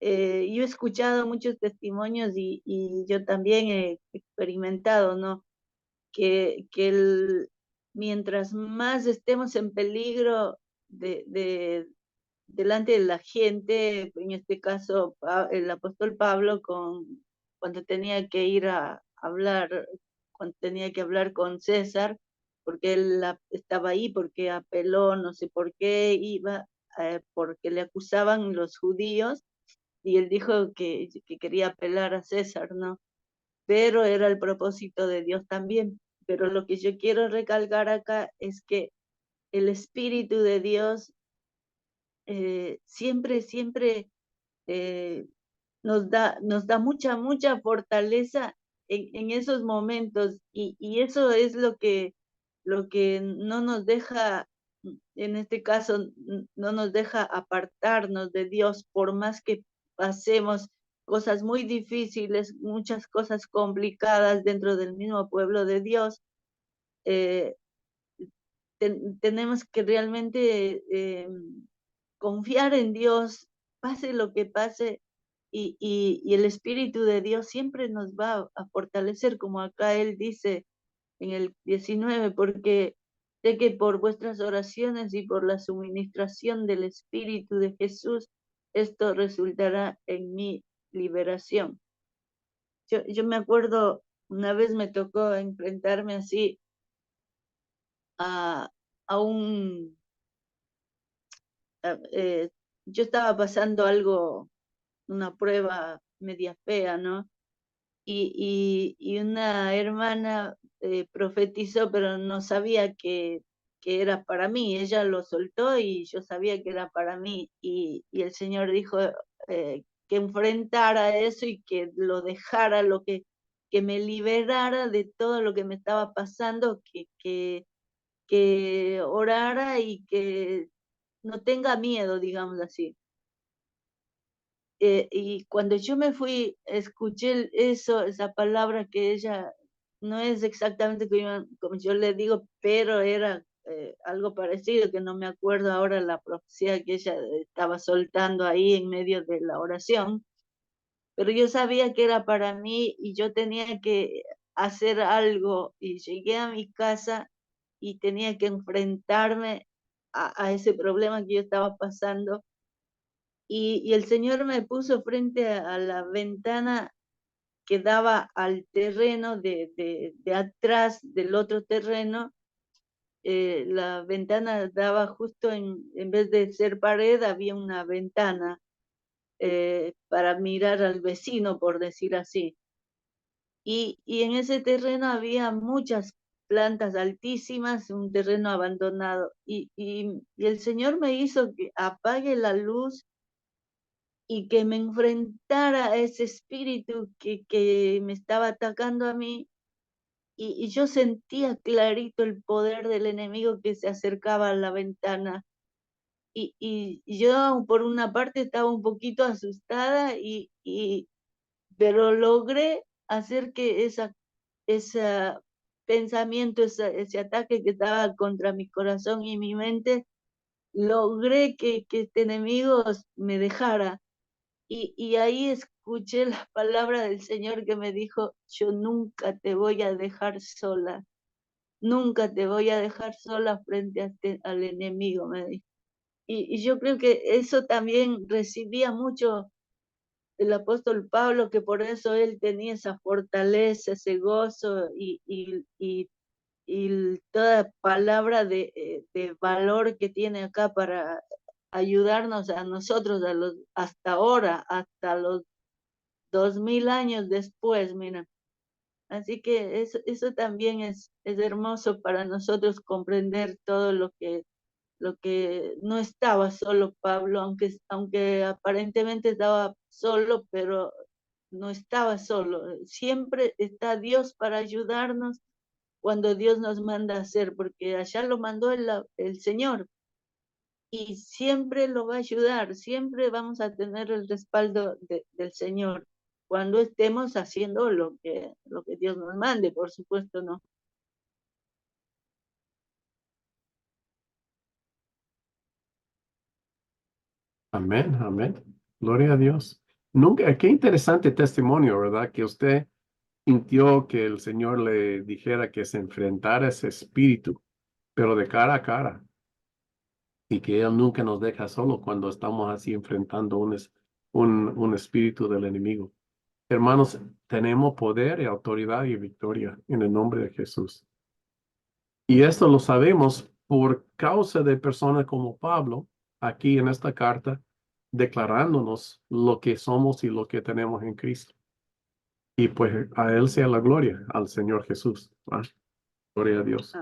yo he escuchado muchos testimonios y yo también he experimentado, ¿no? Mientras más estemos en peligro delante de la gente, en este caso el apóstol Pablo, cuando tenía que ir a hablar, cuando tenía que hablar con César, porque él estaba ahí, porque apeló, no sé por qué iba, porque le acusaban los judíos, y él dijo que quería apelar a César, ¿no? Pero era el propósito de Dios también. Pero lo que yo quiero recalcar acá es que el Espíritu de Dios siempre eh, nos da mucha fortaleza en esos momentos, y eso es lo que no nos deja, en este caso, no nos deja apartarnos de Dios, por más que pasemos cosas muy difíciles, muchas cosas complicadas dentro del mismo pueblo de Dios. eh, Tenemos que realmente confiar en Dios, pase lo que pase, y el Espíritu de Dios siempre nos va a fortalecer, como acá él dice en el 19, porque sé que por vuestras oraciones y por la suministración del Espíritu de Jesús, esto resultará en mi liberación. Yo me acuerdo, una vez me tocó enfrentarme así a, a un eh, yo estaba pasando algo, una prueba media fea, ¿no? Y una hermana profetizó, pero no sabía que era para mí. Ella lo soltó y yo sabía que era para mí. Y el Señor dijo que enfrentara eso y que lo dejara, que me liberara de todo lo que me estaba pasando, que orara y que no tenga miedo, digamos así. Y cuando yo me fui, escuché eso, esa palabra que ella, no es exactamente como yo le digo, pero era algo parecido, que no me acuerdo ahora la profecía que ella estaba soltando ahí en medio de la oración, pero yo sabía que era para mí y yo tenía que hacer algo, y llegué a mi casa y tenía que enfrentarme a ese problema que yo estaba pasando, y el Señor me puso frente a la ventana que daba al terreno de atrás del otro terreno. La ventana daba justo en vez de ser pared, había una ventana para mirar al vecino, por decir así. Y en ese terreno había muchas plantas altísimas, un terreno abandonado. Y el Señor me hizo que apague la luz y que me enfrentara a ese espíritu que me estaba atacando a mí. Y yo sentía clarito el poder del enemigo que se acercaba a la ventana. Y yo por una parte estaba un poquito asustada, pero logré hacer que ese pensamiento, ese ataque que estaba contra mi corazón y mi mente, logré que este enemigo me dejara. Y ahí escuché la palabra del Señor que me dijo: yo nunca te voy a dejar sola, nunca te voy a dejar sola frente al enemigo, me dijo. Y yo creo que eso también recibía mucho del apóstol Pablo, que por eso él tenía esa fortaleza, ese gozo y toda palabra de valor que tiene acá para ayudarnos a nosotros hasta ahora, hasta los 2000 años después, mira. Así que eso también es hermoso para nosotros comprender todo lo que no estaba solo Pablo, aunque aparentemente estaba solo, pero no estaba solo. Siempre está Dios para ayudarnos cuando Dios nos manda a hacer, porque allá lo mandó el Señor y siempre lo va a ayudar, siempre vamos a tener el respaldo del Señor cuando estemos haciendo lo que Dios nos mande, por supuesto, ¿no? Amén, amén. Gloria a Dios. Nunca, qué interesante testimonio, ¿verdad? Que usted sintió que el Señor le dijera que se enfrentara a ese espíritu, pero de cara a cara, y que Él nunca nos deja solo cuando estamos así enfrentando un espíritu del enemigo. Hermanos, tenemos poder y autoridad y victoria en el nombre de Jesús. Y esto lo sabemos por causa de personas como Pablo, aquí en esta carta, declarándonos lo que somos y lo que tenemos en Cristo. Y pues a Él sea la gloria, al Señor Jesús. ¿Va? Gloria a Dios.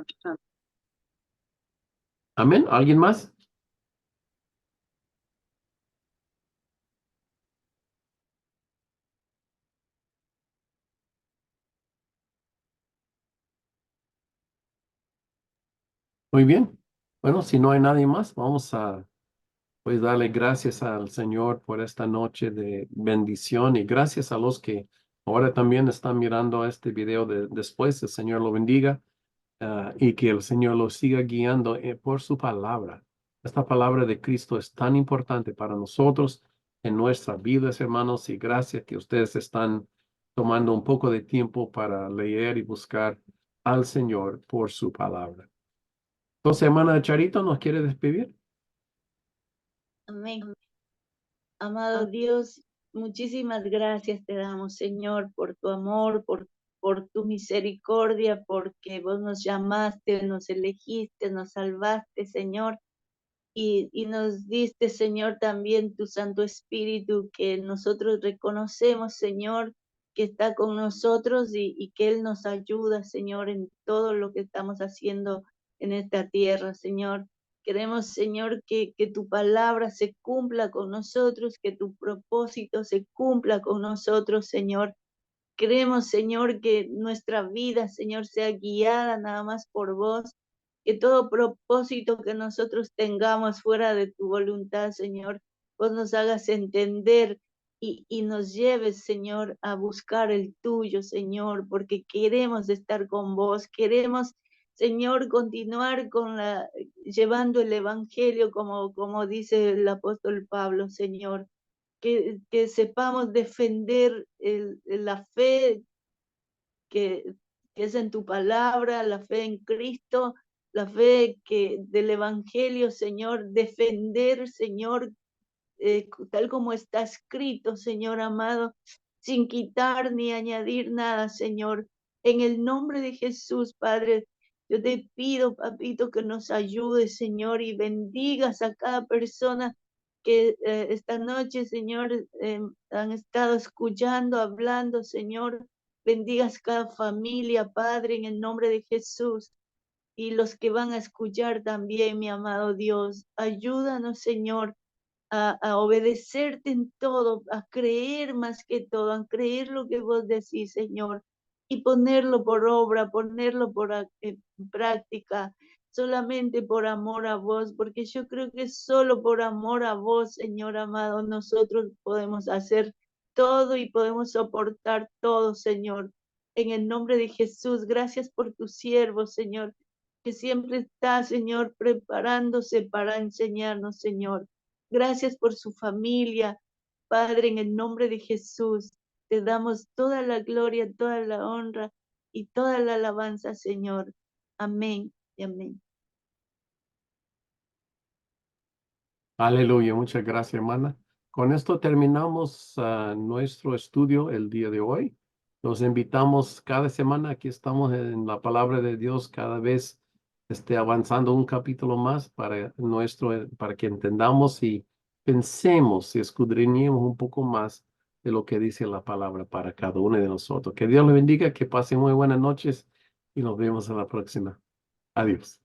Amén. ¿Alguien más? Muy bien. Bueno, si no hay nadie más, vamos a pues darle gracias al Señor por esta noche de bendición y gracias a los que ahora también están mirando este video después. El Señor lo bendiga. Y que el Señor lo siga guiando por su palabra. Esta palabra de Cristo es tan importante para nosotros en nuestras vidas, hermanos, y gracias que ustedes están tomando un poco de tiempo para leer y buscar al Señor por su palabra. Entonces, hermana Charito, ¿nos quiere despedir? Amén. Amado Dios, muchísimas gracias te damos, Señor, por tu amor, por tu misericordia, porque vos nos llamaste, nos elegiste, nos salvaste, Señor, y nos diste, Señor, también tu Santo Espíritu, que nosotros reconocemos, Señor, que está con nosotros y que Él nos ayuda, Señor, en todo lo que estamos haciendo en esta tierra, Señor. Queremos, Señor, que tu palabra se cumpla con nosotros, que tu propósito se cumpla con nosotros, Señor. Queremos, Señor, que nuestra vida, Señor, sea guiada nada más por vos, que todo propósito que nosotros tengamos fuera de tu voluntad, Señor, vos nos hagas entender y nos lleves, Señor, a buscar el tuyo, Señor, porque queremos estar con vos, queremos, Señor, continuar llevando el evangelio como dice el apóstol Pablo, Señor. Que sepamos defender la fe que es en tu palabra, la fe en Cristo, la fe del Evangelio, Señor, defender, Señor, tal como está escrito, Señor amado, sin quitar ni añadir nada, Señor. En el nombre de Jesús, Padre, yo te pido, papito, que nos ayudes, Señor, y bendigas a cada persona que esta noche, Señor, han estado escuchando, hablando, Señor, bendigas cada familia, Padre, en el nombre de Jesús. Y los que van a escuchar también, mi amado Dios, ayúdanos, Señor, a obedecerte en todo, a creer más que todo, a creer lo que vos decís, Señor, y ponerlo por obra, ponerlo en práctica, solamente por amor a vos, porque yo creo que solo por amor a vos, Señor amado, nosotros podemos hacer todo y podemos soportar todo, Señor. En el nombre de Jesús, gracias por tu siervo, Señor, que siempre está, Señor, preparándose para enseñarnos, Señor. Gracias por su familia, Padre, en el nombre de Jesús. Te damos toda la gloria, toda la honra y toda la alabanza, Señor. Amén y amén. Aleluya, muchas gracias, hermana. Con esto terminamos nuestro estudio el día de hoy. Los invitamos cada semana. Aquí estamos en la palabra de Dios cada vez avanzando un capítulo más para que entendamos y pensemos y escudriñemos un poco más de lo que dice la palabra para cada uno de nosotros. Que Dios le bendiga, que pasen muy buenas noches y nos vemos en la próxima. Adiós.